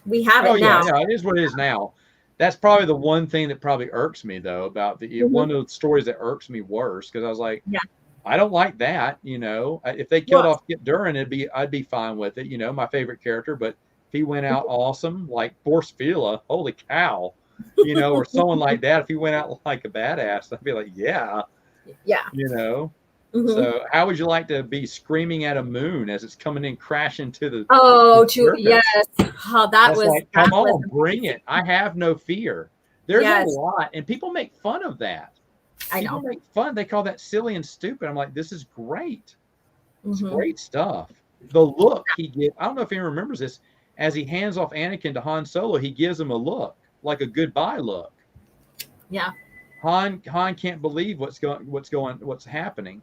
we have it now. Yeah, it is what it is now. That's probably the one thing that probably irks me, though, about one of the stories that irks me worse, because I was like, I don't like that. If they killed off Kip DuRan, I'd be fine with it. My favorite character, but if he went out awesome, like Force Fila, holy cow, or someone like that, if he went out like a badass, I'd be like, yeah. So how would you like to be screaming at a moon as it's coming in crashing to the yes. Oh, that was like, come on, bring it. I have no fear. There's a lot, and people make fun of that. People make fun. They call that silly and stupid. I'm like, this is great. It's great stuff. The look he gives, I don't know if anyone remembers this, as he hands off Anakin to Han Solo, he gives him a look, like a goodbye look. Yeah. Han can't believe what's happening.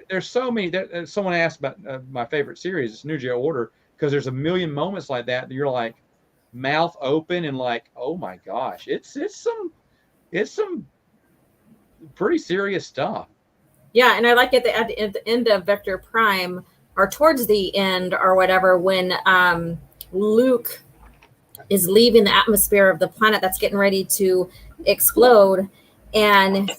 There's so many. Someone asked about my favorite series. It's New Jedi Order, because there's a million moments like that you're like mouth open and like, oh my gosh, it's some pretty serious stuff. Yeah, and I like it at the end of Vector Prime, or towards the end or whatever, when Luke is leaving the atmosphere of the planet that's getting ready to explode, and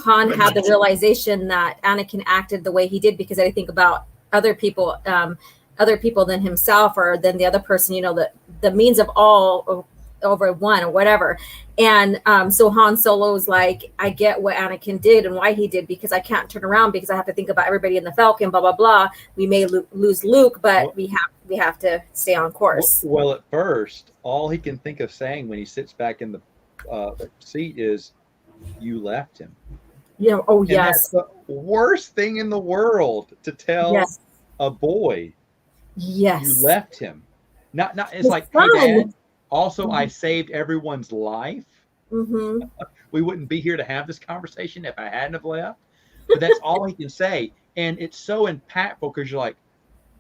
Han had the realization that Anakin acted the way he did because I think about other people than himself, or than the other person, the means of all over one or whatever. And so Han Solo's like, I get what Anakin did and why he did, because I can't turn around because I have to think about everybody in the Falcon, blah, blah, blah. We may lose Luke, but we have to stay on course. Well, at first, all he can think of saying when he sits back in the seat is, you left him. Oh, and yes. That's the worst thing in the world to tell a boy. Yes. You left him. Not. It's like, hey, Dad, also, I saved everyone's life. We wouldn't be here to have this conversation if I hadn't have left. But that's all he can say. And it's so impactful because you're like,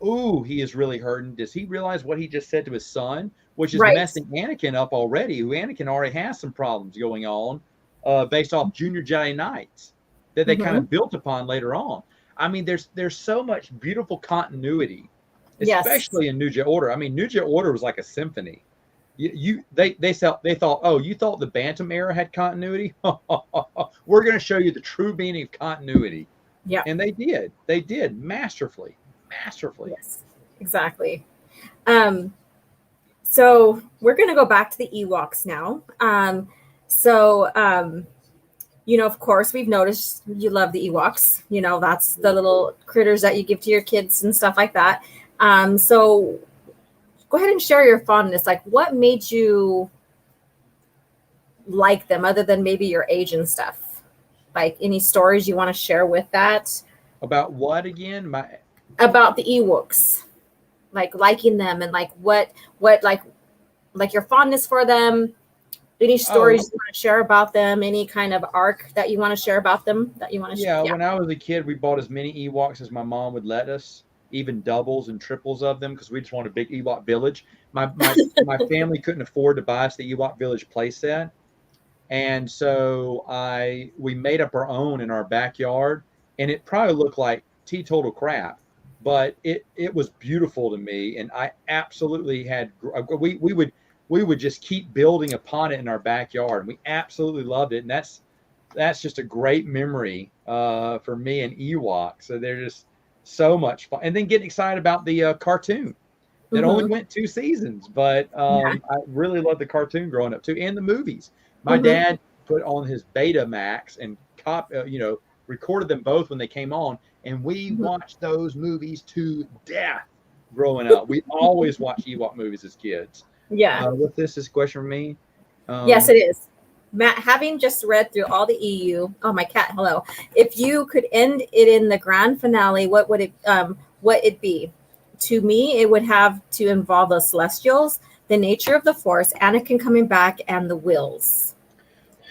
ooh, he is really hurting. Does he realize what he just said to his son? Which is messing Anakin up already. Anakin already has some problems going on. Based off Junior Jedi Knights that they kind of built upon later on. I mean, there's so much beautiful continuity, especially in New Jedi Order. I mean, New Jedi Order was like a symphony. They thought, oh, you thought the Bantam era had continuity? We're going to show you the true meaning of continuity. Yeah. And they did masterfully. Yes, exactly. So we're going to go back to the Ewoks now. Of course, we've noticed you love the Ewoks. That's the little critters that you give to your kids and stuff like that. So go ahead and share your fondness. Like, what made you like them other than maybe your age and stuff? Like, any stories you want to share with that? About what again? About the Ewoks, like liking them, and like what like your fondness for them. Any stories you want to share about them? Any kind of arc that you want to share about them that you want to share? Yeah, when I was a kid, we bought as many Ewoks as my mom would let us, even doubles and triples of them, because we just wanted a big Ewok village. My family couldn't afford to buy us the Ewok village playset, and so we made up our own in our backyard, and it probably looked like teetotal crap, but it was beautiful to me, and I absolutely had we would just keep building upon it in our backyard, and we absolutely loved it, and that's just a great memory for me and Ewok. So they're just so much fun, and then getting excited about the cartoon that only went 2 seasons, but I really loved the cartoon growing up too, and the movies. My dad put on his Betamax and recorded them both when they came on, and we watched those movies to death growing up. We always watched Ewok movies as kids. Yeah. With this question for me? Yes, it is. Matt, having just read through all the EU, oh, my cat, hello. If you could end it in the grand finale, what would it be? To me, it would have to involve the Celestials, the nature of the Force, Anakin coming back, and the Wills.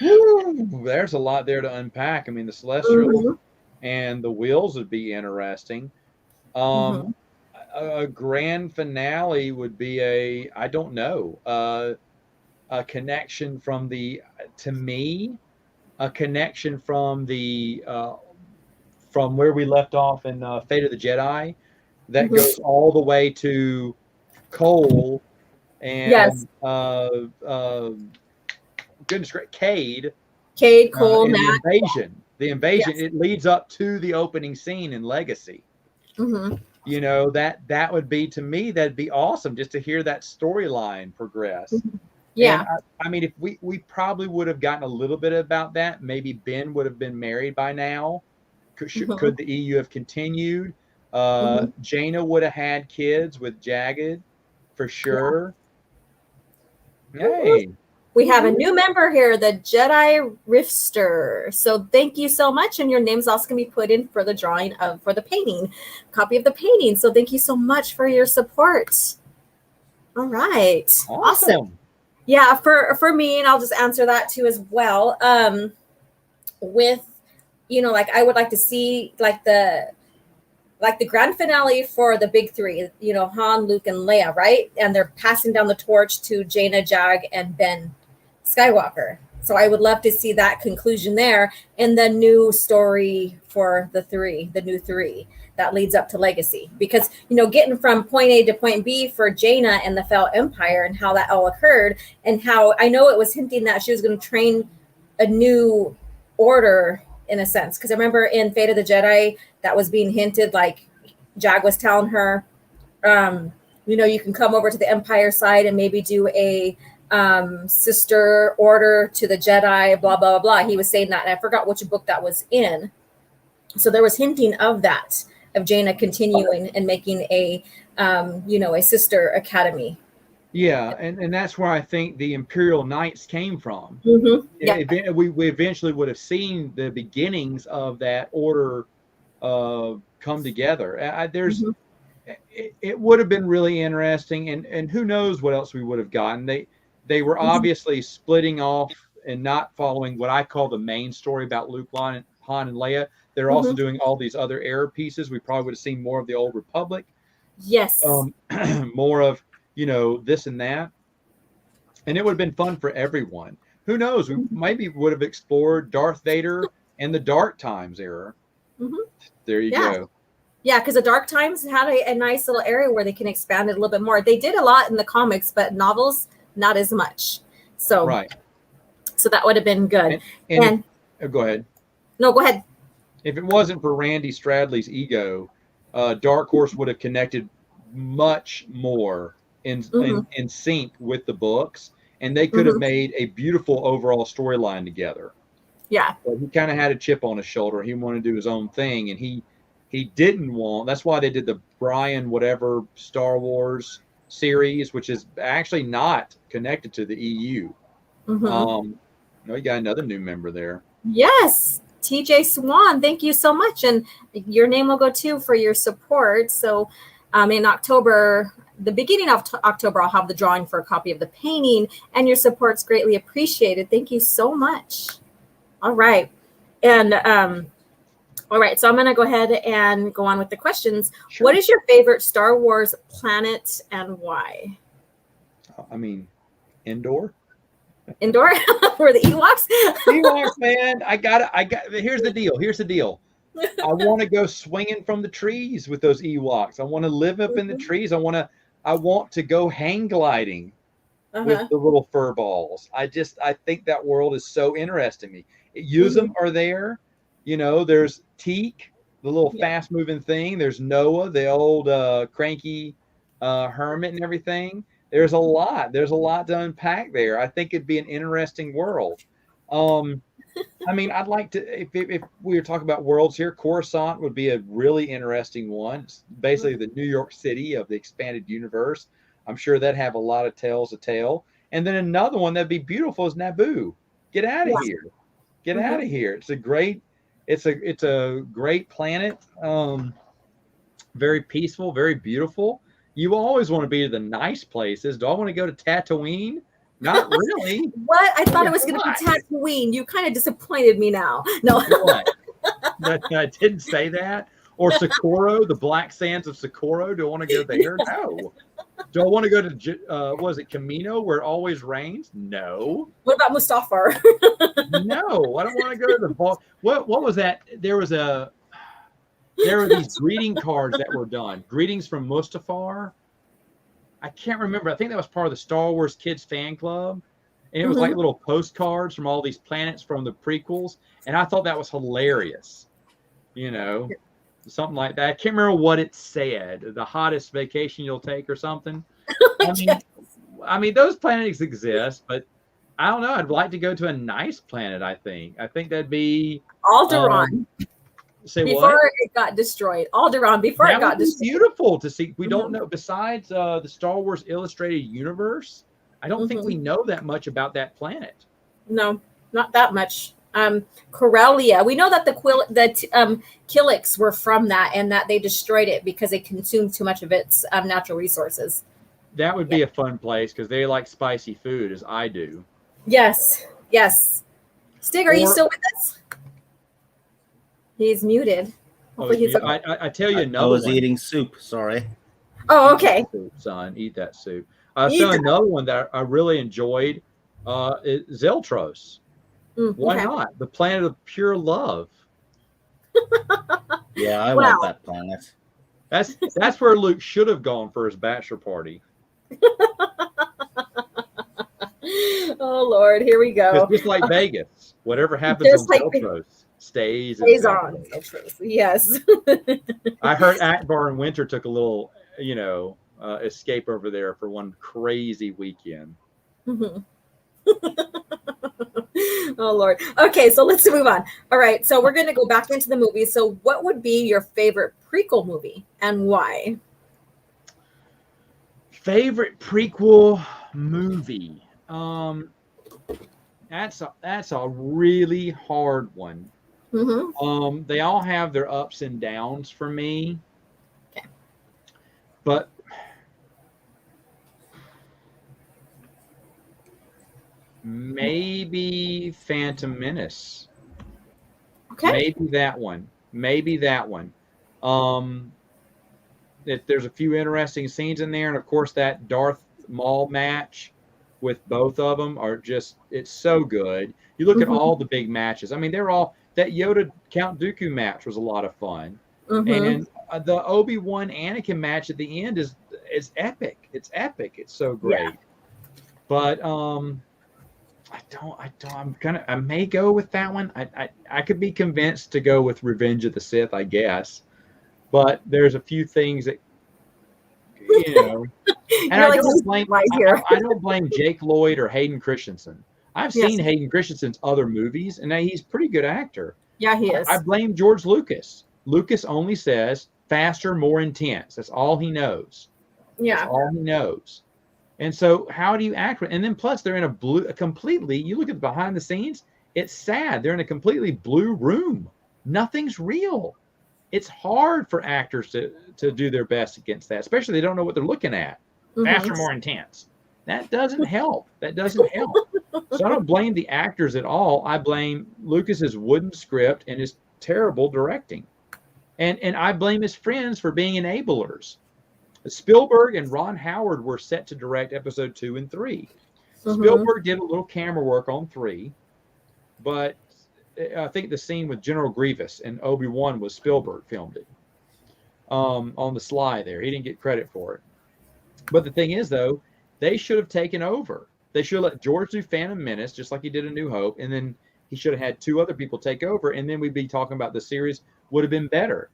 There's a lot there to unpack. I mean, the Celestials and the Wills would be interesting. A grand finale would be a connection from from where we left off in Fate of the Jedi, that goes all the way to Cole and goodness gracious, Cade, Cole, Matt. The invasion. Yes. It leads up to the opening scene in Legacy. That would be, to me, that'd be awesome just to hear that storyline progress. Yeah. I mean, if we probably would have gotten a little bit about that. Maybe Ben would have been married by now. Could the EU have continued? Jaina would have had kids with Jagged for sure. Yeah. Hey. We have a new member here, the Jedi Rifster. So thank you so much. And your name's also going to be put in for the drawing for the painting, copy of the painting. So thank you so much for your support. All right. Awesome. Yeah, for me, and I'll just answer that too as well. With, I would like to see the grand finale for the big three, Han, Luke, and Leia, right? And they're passing down the torch to Jaina, Jag, and Ben Skywalker. So I would love to see that conclusion there, and the new story for the new three that leads up to Legacy. Because, getting from point A to point B for Jaina and the Fell Empire and how that all occurred, and how I know it was hinting that she was going to train a new order in a sense. Because I remember in Fate of the Jedi that was being hinted, like Jag was telling her, you can come over to the Empire side and maybe do a sister order to the Jedi, blah, blah, blah. He was saying that, and I forgot which book that was in. So there was hinting of that, of Jaina continuing and making a sister academy. Yeah, and that's where I think the Imperial Knights came from. Yeah. We eventually would have seen the beginnings of that order come together. It would have been really interesting, and who knows what else we would have gotten. They were obviously splitting off and not following what I call the main story about Luke, Han, and Leia. They're also doing all these other era pieces. We probably would have seen more of the Old Republic. Yes. More of, this and that. And it would have been fun for everyone. Who knows? We maybe would have explored Darth Vader and the Dark Times era. There you go. Yeah, because the Dark Times had a nice little area where they can expand it a little bit more. They did a lot in the comics, but novels, not as much. So right. So that would have been good. And go ahead. No, go ahead. If it wasn't for Randy Stradley's ego, Dark Horse would have connected much more in sync with the books, and they could have made a beautiful overall storyline together. Yeah. But he kind of had a chip on his shoulder. He wanted to do his own thing, and he didn't want. That's why they did the Brian whatever Star Wars series, which is actually not connected to the EU. No, you got another new member there. Yes, TJ Swan, thank you so much, and your name will go too for your support. So, in October, the beginning of October, I'll have the drawing for a copy of the painting, and your support's greatly appreciated. Thank you so much. All right, and all right, so I'm going to go ahead and go on with the questions. Sure. What is your favorite Star Wars planet and why? I mean, Endor. Endor or the Ewoks? Ewoks, man. Here's the deal. I want to go swinging from the trees with those Ewoks. I want to live up in the trees. I want to go hang gliding with the little fur balls. I think that world is so interesting to me. Yuzum are there. There's Teak, the little fast moving thing. There's Noah, the old cranky hermit and everything. There's a lot to unpack there. I think it'd be an interesting world. I mean, I'd like to, if we were talking about worlds here, Coruscant would be a really interesting one. It's basically the New York City of the expanded universe. I'm sure that'd have a lot of tales to tell. And then another one that'd be beautiful is Naboo. Get out of here. Get out of here. It's a great planet. Very peaceful, very beautiful. You always want to be to the nice places. Do I want to go to Tatooine? Not really. What? I thought it was going to be Tatooine. You kind of disappointed me now. No. I didn't say that. Or Socorro, the Black Sands of Socorro. Do I want to go there? No. Do I want to go to, was it Camino where it always rains? No. What about Mustafar? No. I don't want to go to the vault. What was that? There were these greeting cards that were done. Greetings from Mustafar. I can't remember. I think that was part of the Star Wars Kids fan club. And it was like little postcards from all these planets from the prequels. And I thought that was hilarious. Something like that. I can't remember what it said. The hottest vacation you'll take or something. I mean, those planets exist, but I don't know. I'd like to go to a nice planet, I think. I think that'd be Alderaan. Before it got destroyed. Alderaan, before it got destroyed. Beautiful to see. We don't know, besides the Star Wars Illustrated Universe, I don't think we know that much about that planet. No, not that much. Corellia. We know that the Killiks were from that and that they destroyed it because they consumed too much of its natural resources. That would be a fun place because they like spicy food as I do. Yes. Stig, are you still with us? He's muted. I tell you another one. I was eating soup. Sorry. Oh, okay. Soup, son. Eat that soup. I saw another one that I really enjoyed. Is Zeltros. Why not? The planet of pure love. Yeah, I want that planet. That's where Luke should have gone for his bachelor party. Oh Lord, here we go. It's just like Vegas. Whatever happens on Zeltros stays on. Yes. I heard Akbar and Winter took a little, escape over there for one crazy weekend. Oh Lord. Okay, so let's move on. All right, so we're going to go back into the movie. So what would be your favorite prequel movie and why? Favorite prequel movie. That's a really hard one. They all have their ups and downs for me. Okay. But maybe Phantom Menace. Okay. Maybe that one. If there's a few interesting scenes in there, and of course that Darth Maul match with both of them it's so good. You look at all the big matches. I mean, they're all, that Yoda Count Dooku match was a lot of fun. And the Obi-Wan Anakin match at the end is epic. It's epic. It's so great. But I may go with that one. I could be convinced to go with Revenge of the Sith, I guess. But there's a few things that, and I don't blame Jake Lloyd or Hayden Christensen. I've seen Hayden Christensen's other movies, and he's a pretty good actor. Yeah, he is. I blame George Lucas. Lucas only says faster, more intense. That's all he knows. Yeah. That's all he knows. And so how do you act? And then plus they're in a completely, you look at behind the scenes, it's sad. They're in a completely blue room. Nothing's real. It's hard for actors to do their best against that, especially they don't know what they're looking at. Faster, more intense. That doesn't help. So I don't blame the actors at all. I blame Lucas's wooden script and his terrible directing. And I blame his friends for being enablers. Spielberg and Ron Howard were set to direct episode 2 and 3. Spielberg did a little camera work on 3, but I think the scene with General Grievous and Obi-Wan was Spielberg filmed it on the sly there. He didn't get credit for it. But the thing is, though, they should have taken over. They should have let George do Phantom Menace, just like he did A New Hope, and then he should have had 2 other people take over, and then we'd be talking about the series would have been better.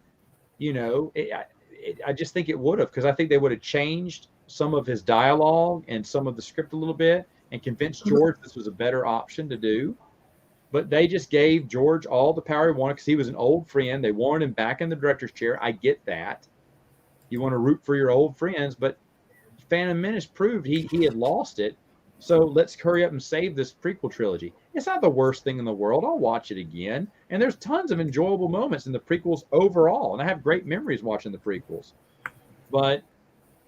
I just think it would have, because I think they would have changed some of his dialogue and some of the script a little bit and convinced George this was a better option to do. But they just gave George all the power he wanted because he was an old friend. They wanted him back in the director's chair. I get that. You want to root for your old friends, but Phantom Menace proved he had lost it. So let's hurry up and save this prequel trilogy. It's not the worst thing in the world. I'll watch it again. And there's tons of enjoyable moments in the prequels overall. And I have great memories watching the prequels. But,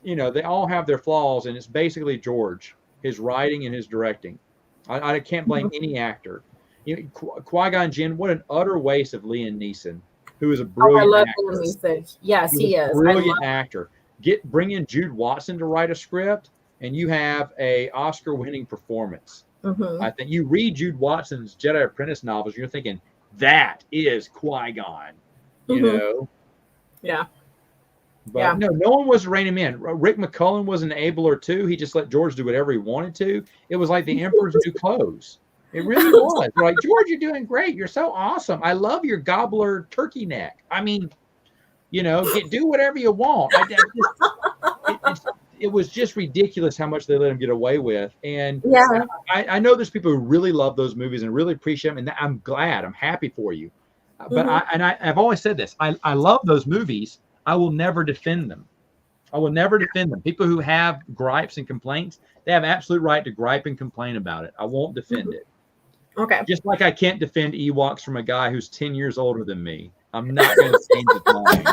they all have their flaws. And it's basically George, his writing and his directing. I can't blame any actor. Qui-Gon Jinn, what an utter waste of Liam Neeson, who is a brilliant actor. I love Liam Neeson. Yes, he is. Brilliant actor. Bring in Jude Watson to write a script, and you have a Oscar-winning performance. I think you read Jude Watson's Jedi Apprentice novels, you're thinking that is Qui-Gon, Yeah. But no one was to rein him in. Rick McCullen was an enabler too. He just let George do whatever he wanted to. It was like the Emperor's New Clothes. It really was. Like, George, you're doing great. You're so awesome. I love your gobbler turkey neck. I mean, do whatever you want. It was just ridiculous how much they let him get away with. And I know there's people who really love those movies and really appreciate them. And I'm glad. I'm happy for you. But I've always said this. I love those movies. I will never defend them. People who have gripes and complaints, they have absolute right to gripe and complain about it. I won't defend it. Okay. Just like I can't defend Ewoks from a guy who's 10 years older than me. I'm not going to change his mind.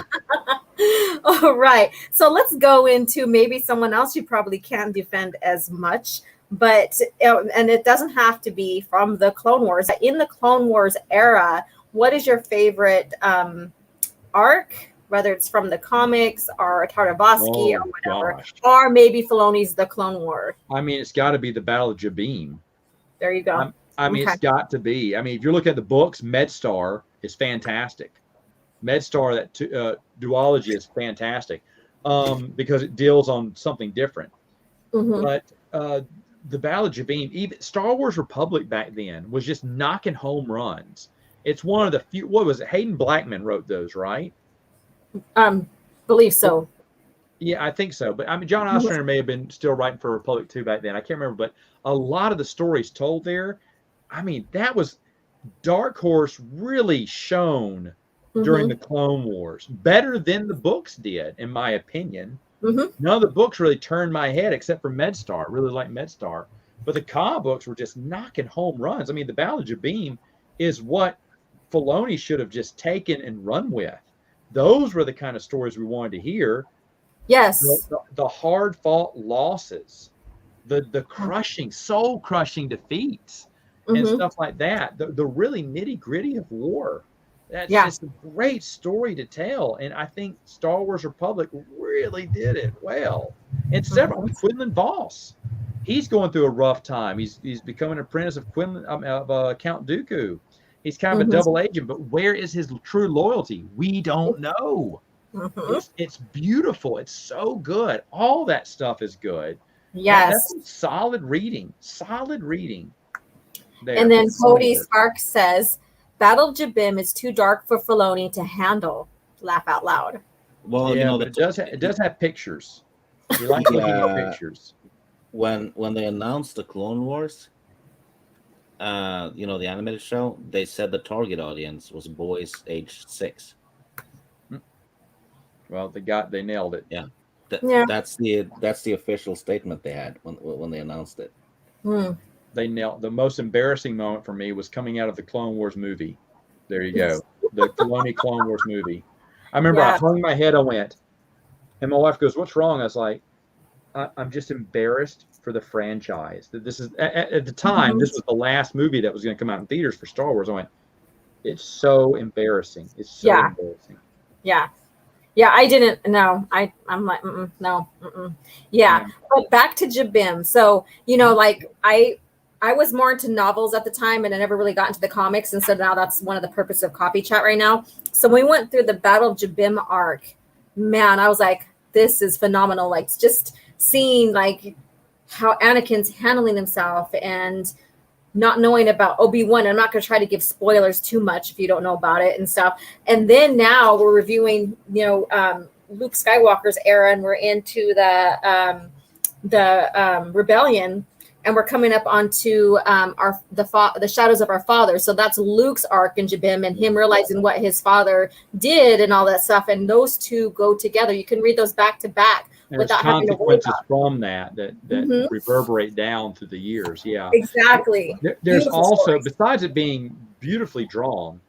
All right. So let's go into maybe someone else you probably can't defend as much, but and it doesn't have to be from the Clone Wars. In the Clone Wars era, what is your favorite arc, whether it's from the comics or Tartakovsky or whatever, or maybe Filoni's The Clone War? I mean, it's got to be the Battle of Jabim. There you go. It's got to be. I mean, if you're looking at the books, MedStar is fantastic. MedStar, that duology is fantastic because it deals on something different. But the Battle of Jabim, even Star Wars Republic back then was just knocking home runs. It's one of the few. What was it? Hayden Blackman wrote those, right? Believe so. Yeah, I think so. But I mean, John Ostrander may have been still writing for Republic 2 back then. I can't remember. But a lot of the stories told there, I mean, that was Dark Horse really shone during the Clone Wars, better than the books did, in my opinion. None of the books really turned my head except for MedStar. I really like MedStar. But the comic books were just knocking home runs. I mean, the Battle of Jabim is what Filoni should have just taken and run with. Those were the kind of stories we wanted to hear. Yes. The hard-fought losses, the crushing, soul-crushing defeats, and stuff like that. The really nitty-gritty of war. That's just a great story to tell. And I think Star Wars Republic really did it well. And several, Quinlan Voss, he's going through a rough time. He's becoming an apprentice of Count Dooku. He's kind of a double agent, but where is his true loyalty? We don't know. It's beautiful. It's so good. All that stuff is good. Yes. That's solid reading. There. And then Cody Sparks says, Battle of Jabim is too dark for Filoni to handle. Laugh out loud. Well, yeah, but it does have pictures. You like looking at pictures. When they announced the Clone Wars, the animated show, they said the target audience was boys aged 6. Well, they nailed it. Yeah. That's the official statement they had when they announced it. They nailed. The most embarrassing moment for me was coming out of the Clone Wars movie. There you go. The Filoni Clone Wars movie. I remember I hung my head, I went, and my wife goes, "What's wrong?" I was like, I'm just embarrassed for the franchise. That this is at the time, this was the last movie that was going to come out in theaters for Star Wars. I went, it's so embarrassing. It's so embarrassing. Yeah. Yeah, I didn't know. I'm like, no. Yeah. But back to Jabim. So, like I was more into novels at the time, and I never really got into the comics. And so now that's one of the purpose of Copy Chat right now. So when we went through the Battle of Jabim arc, man, I was like, this is phenomenal. Like, just seeing like how Anakin's handling himself and not knowing about Obi-Wan. I'm not going to try to give spoilers too much if you don't know about it and stuff. And then now we're reviewing, Luke Skywalker's era, and we're into the rebellion, and we're coming up onto the shadows of our father. So that's Luke's arc in Jabim, and him realizing what his father did and all that stuff. And those two go together. You can read those back to back. There's consequences from that reverberate down through the years. Yeah, exactly. There's also, besides it being beautifully drawn,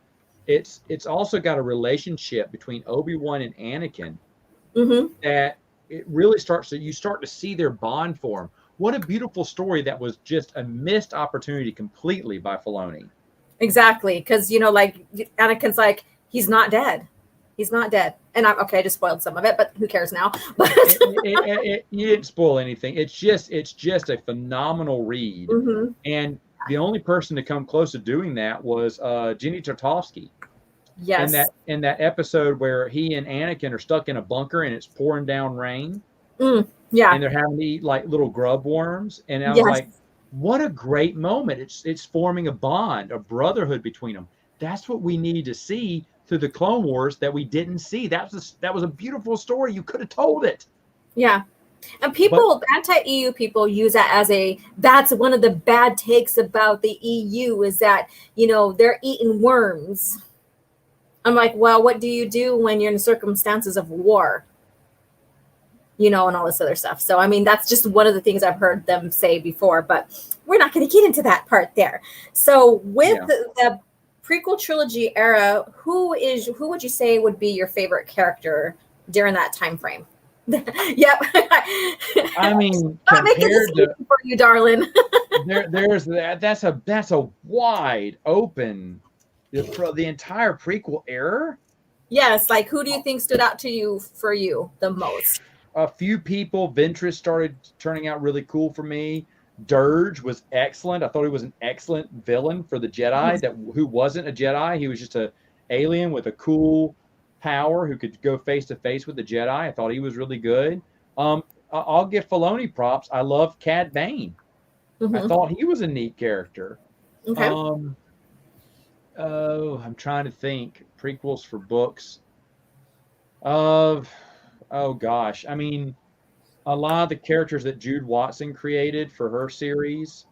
it's also got a relationship between Obi-Wan and Anakin that it really you start to see their bond form. What a beautiful story that was just a missed opportunity completely by Filoni. Exactly, because like Anakin's like, he's not dead. He's not dead. And I just spoiled some of it, but who cares now? But you didn't spoil anything. It's just a phenomenal read. And the only person to come close to doing that was Jenny Tartovsky. Yes. In that episode where he and Anakin are stuck in a bunker and it's pouring down rain. Yeah. And they're having to eat like little grub worms. And I was like, what a great moment. It's forming a bond, a brotherhood between them. That's what we need to see through the Clone Wars that we didn't see. That was a beautiful story. You could have told it. Yeah. And anti-EU people use that as that's one of the bad takes about the EU is that, they're eating worms. I'm like, well, what do you do when you're in circumstances of war? And all this other stuff. So, I mean, that's just one of the things I've heard them say before, but we're not going to get into that part there. So with the prequel trilogy era, who would you say would be your favorite character during that time frame? Yep. I mean, compared to for you, darling. there's that. That's a wide open the entire prequel era. Yes, like who do you think stood out to you the most? A few people. Ventress started turning out really cool for me. Dirge was excellent. I thought he was an excellent villain for the Jedi who wasn't a Jedi. He was just an alien with a cool power who could go face to face with the Jedi. I thought he was really good. I'll give Filoni props. I love Cad Bane. I thought he was a neat character. Okay. I'm trying to think. Prequels for books. Oh gosh. I mean, a lot of the characters that Jude Watson created for her series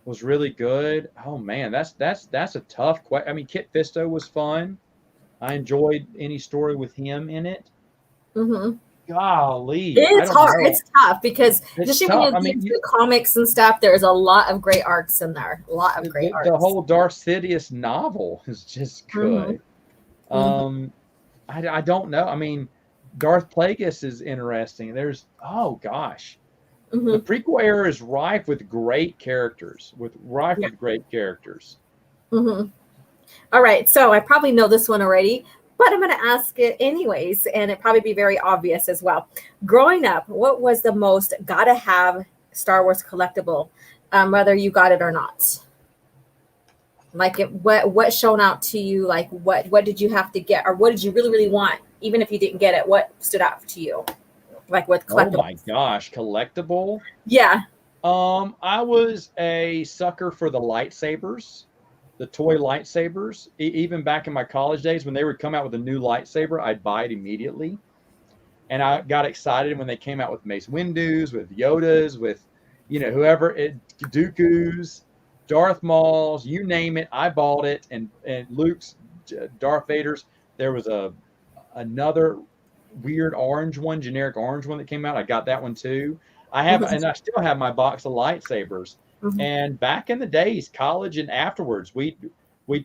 was really good. Oh man, that's a tough question. I mean, Kit Fisto was fun. I enjoyed any story with him in it. Golly, it's hard. It's tough because just even the comics and stuff, there's a lot of great arcs in there. A lot of great arcs. The whole Darth Sidious novel is just good. I don't know. I mean, Darth Plagueis is interesting. There's the prequel era is rife with great characters. With great characters. All right, so I probably know this one already, but I'm going to ask it anyways, and it probably be very obvious as well. Growing up, what was the most gotta have Star Wars collectible, whether you got it or not? Like what shown out to you? Like what did you have to get, or what did you really, really want? Even if you didn't get it, what stood out to you? like with collectibles? Oh my gosh, collectible. Yeah. I was a sucker for the lightsabers, the toy lightsabers. Even back in my college days, when they would come out with a new lightsaber, I'd buy it immediately. And I got excited when they came out with Mace Windu's, with Yoda's, with, whoever, Dooku's, Darth Maul's, you name it, I bought it. And Luke's, Darth Vader's. There was another weird orange one, generic orange one that came out. I got that one too. And I still have my box of lightsabers. Mm-hmm. And back in the days, college and afterwards, we'd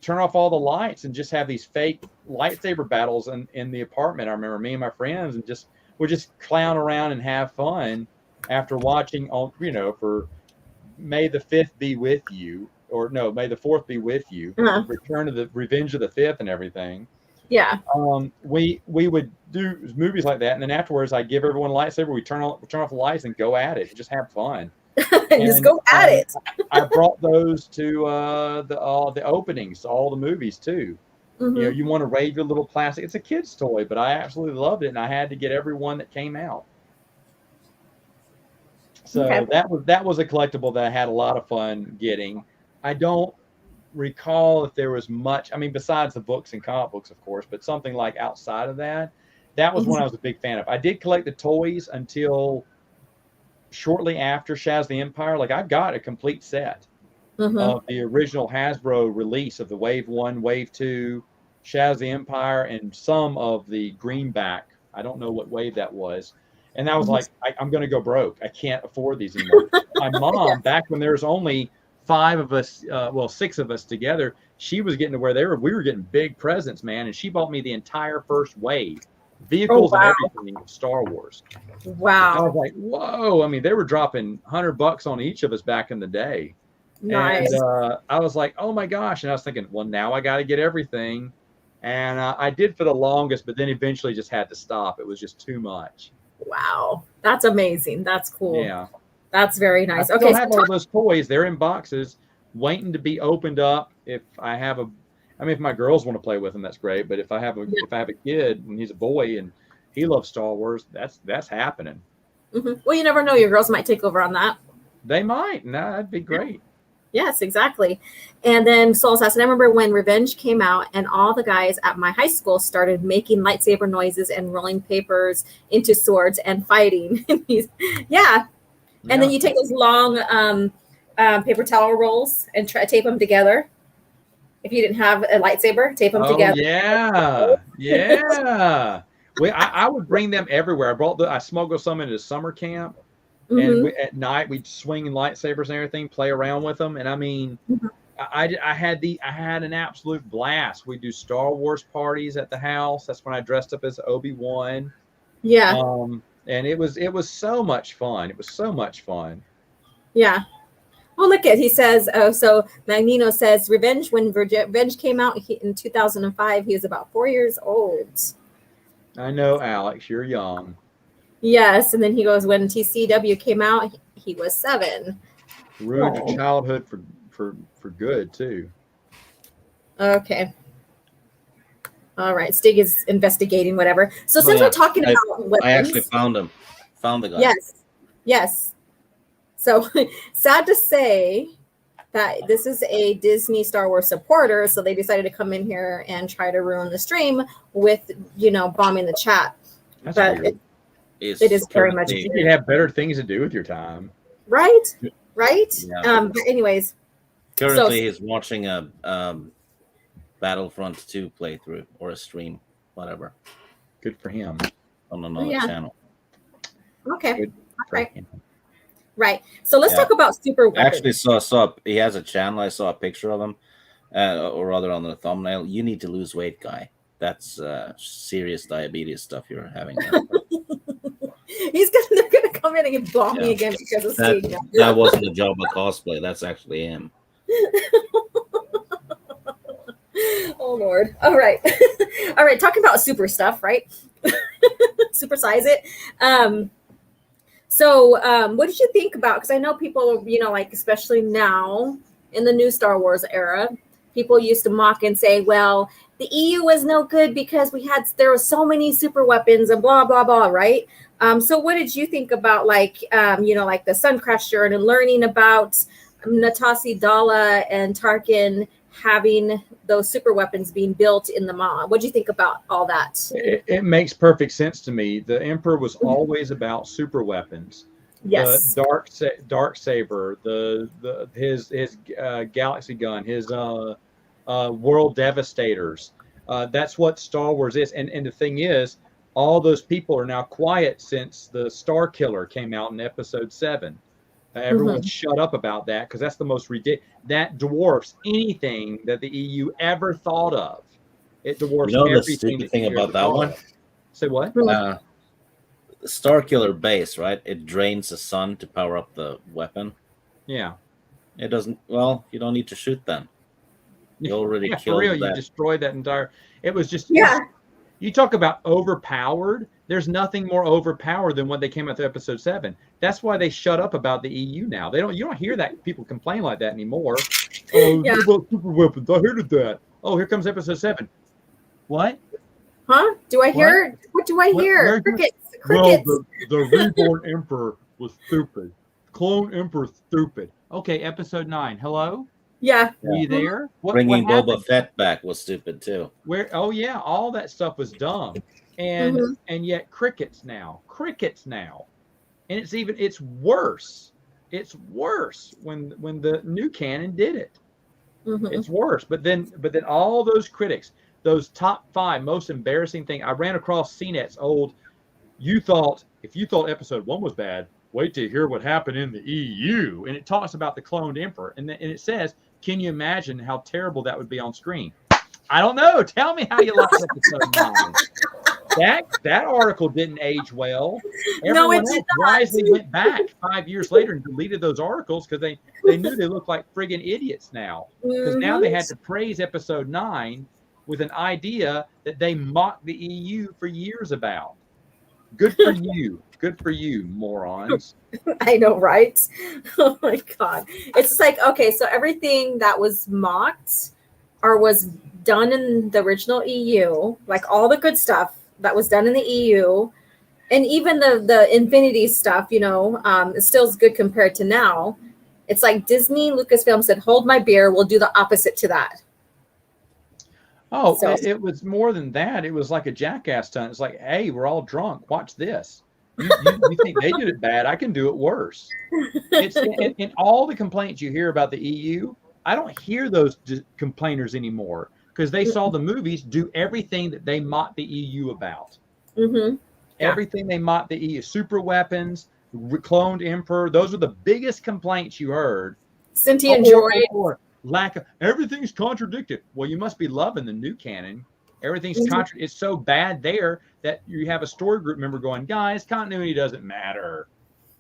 turn off all the lights and just have these fake lightsaber battles in the apartment. I remember me and my friends and would just clown around and have fun after watching for May the 5th be with you, or no, May the 4th be with you. Uh-huh. Return of the Revenge of the 5th and everything. Yeah. We would do movies like that, and then afterwards, I give everyone a lightsaber. We turn off the lights and go at it, and just have fun. Just go at it. I brought those to the openings, all the movies too. Mm-hmm. You want to raid your little plastic. It's a kid's toy, but I absolutely loved it, and I had to get every one that came out. So that was a collectible that I had a lot of fun getting. I don't recall if there was much. I mean, besides the books and comic books, of course, but something like outside of that. That was one I was a big fan of. I did collect the toys until shortly after Shaz the Empire. Like, I've got a complete set of the original Hasbro release of the Wave 1, Wave 2, Shaz the Empire, and some of the greenback. I don't know what wave that was. And I was like, I'm going to go broke. I can't afford these anymore. My mom, back when there was only 5 of us, 6 of us together, she was getting to where we were getting big presents, man. And she bought me the entire first wave, vehicles and everything of Star Wars. Wow. I was like, whoa. I mean, they were dropping $100 on each of us back in the day. Nice. And I was like, oh my gosh. And I was thinking, well, now I got to get everything. And I did for the longest, but then eventually just had to stop. It was just too much. Wow. That's amazing. That's cool. Yeah. That's very nice. I still have all those toys. They're in boxes waiting to be opened up. If my girls want to play with them, that's great. But if I have a kid and he's a boy and he loves Star Wars, that's happening. Mm-hmm. Well, you never know. Your girls might take over on that. They might. No, that'd be great. Yes, exactly. And then Soul Assassin, I remember when Revenge came out and all the guys at my high school started making lightsaber noises and rolling papers into swords and fighting. Yeah. And then you take those long paper towel rolls and tape them together. If you didn't have a lightsaber, tape them together. Yeah. Yeah. I would bring them everywhere. I smuggled some into summer camp. And at night we'd swing lightsabers and everything, play around with them. And I mean, I had an absolute blast. We'd do Star Wars parties at the house. That's when I dressed up as Obi-Wan. Yeah. And it was so much fun. It was so much fun. Yeah. Well, look at, he says, so Magnino says Revenge, when Revenge came out in 2005, he was about 4 years old. I know, Alex, you're young. Yes, and then he goes, when TCW came out, he was 7. Ruined your childhood for good too. Okay. All right. Stig is investigating whatever. So since we're talking about weapons, I actually found him. Found the guy. Yes. So sad to say that this is a Disney Star Wars supporter, so they decided to come in here and try to ruin the stream with, bombing the chat. That's but weird. It is very much. You could have better things to do with your time. Right? Yeah. But anyways. Currently, he's watching a Battlefront 2 playthrough or a stream, whatever. Good for him. On another channel. Okay. Right. So let's talk about super weapons. I actually saw he has a channel. I saw a picture of him, or rather on the thumbnail. You need to lose weight, guy. That's serious diabetes stuff you're having. They're gonna come in and bomb me again because of Steve. That wasn't a job of cosplay. That's actually him. Oh Lord. All right. All right. Talking about super stuff, right? Supersize it. So what did you think about, because I know people, like especially now in the new Star Wars era, people used to mock and say, well, the EU was no good because there were so many super weapons and blah blah blah, right? So what did you think about like like the Sun Crusher and learning about Natasi Dala and Tarkin having those super weapons being built in the Maw? What do you think about all that? It makes perfect sense to me. The Emperor was always about super weapons. Yes. The dark saber, his galaxy gun, his world devastators. That's what Star Wars is. And the thing is, all those people are now quiet since the Star Killer came out in Episode 7. Everyone's shut up about that because that's the most ridiculous. That dwarfs anything that the EU ever thought of. It dwarfs everything. The stupid thing about that one? Say what? The Star Killer base, right? It drains the sun to power up the weapon. Yeah. It doesn't. Well, you don't need to shoot them. You already killed for real. that. You destroyed that entire. It was just. Yeah. You talk about overpowered. There's nothing more overpowered than when they came out to Episode 7. That's why they shut up about the EU now. You don't hear that people complain like that anymore. Oh, yeah. About super weapons. I heard that. Oh, here comes Episode 7. What? Huh? Do I hear? What do I hear? Crickets. Crickets. Well, the reborn Emperor was stupid. Clone Emperor stupid. Okay, Episode 9. Hello? Yeah. Are you there? Bringing Boba Fett back was stupid too. Oh yeah, all that stuff was dumb, and yet crickets now, and it's worse. It's worse when the new canon did it. It's worse. But then all those critics, those top 5 most embarrassing thing. I ran across CNET's old. If you thought Episode 1 was bad, wait to hear what happened in the EU, and it talks about the cloned Emperor, and it says, can you imagine how terrible that would be on screen? I don't know. Tell me how you like Episode 9. That article didn't age well. Everyone else wisely went back 5 years later and deleted those articles because they knew they looked like friggin' idiots now. Because now they had to praise Episode 9 with an idea that they mocked the EU for years about. Good for you. Good for you, morons. I know, right? Oh my God. It's like, okay, so everything that was mocked or was done in the original EU, like all the good stuff that was done in the EU, and even the Infinity stuff, it still is good compared to now. It's like Disney, Lucasfilm said, hold my beer, we'll do the opposite to that. Oh, so it was more than that. It was like a jackass stunt. It's like, hey, we're all drunk. Watch this. You think they did it bad? I can do it worse. It's in all the complaints you hear about the EU. I don't hear those complainers anymore because they saw the movies do everything that they mocked the EU about. Everything they mocked the EU, super weapons, cloned Emperor. Those are the biggest complaints you heard. Sentient droid. Lack of everything's contradicted. Well, you must be loving the new canon. Everything's it's so bad there that you have a story group member going, guys, continuity doesn't matter.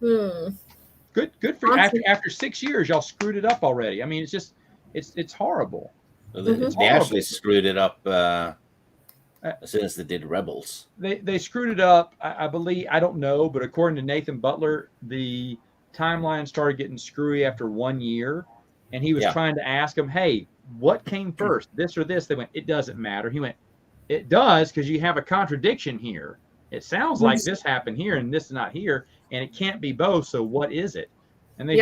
Good for you. After 6 years, y'all screwed it up already. I mean, it's just it's horrible. They actually screwed it up as soon as they did Rebels. They screwed it up. I believe, I don't know, but according to Nathan Butler, the timeline started getting screwy after 1 year. And he was trying to ask him, hey, what came first, this or this? They went, it doesn't matter. He went, it does, because you have a contradiction here. It sounds like this happened here and this is not here, and it can't be both. So what is it? And they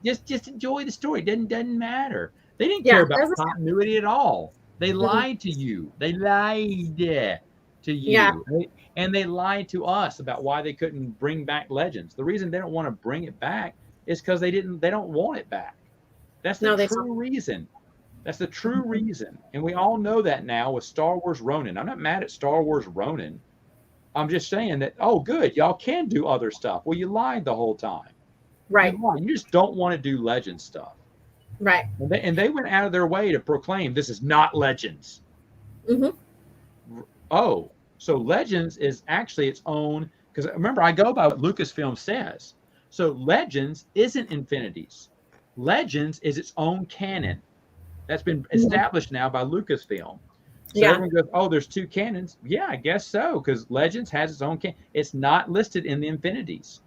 just enjoy the story. Doesn't matter. They didn't care about continuity at all. They lied to you. They lied to you. Yeah. And they lied to us about why they couldn't bring back Legends. The reason they don't want to bring it back is because they don't want it back. That's the true reason. That's the true reason. And we all know that now with Star Wars Ronin. I'm not mad at Star Wars Ronin. I'm just saying that, oh, good, y'all can do other stuff. Well, you lied the whole time. Right. You just don't want to do Legends stuff. Right. And they went out of their way to proclaim this is not Legends. Oh, so Legends is actually its own, because remember, I go by what Lucasfilm says. So Legends isn't Infinities. Legends is its own canon. That's been established now by Lucasfilm. So everyone goes, oh, there's 2 canons. Yeah, I guess so, because Legends has its own canon. It's not listed in the Infinities.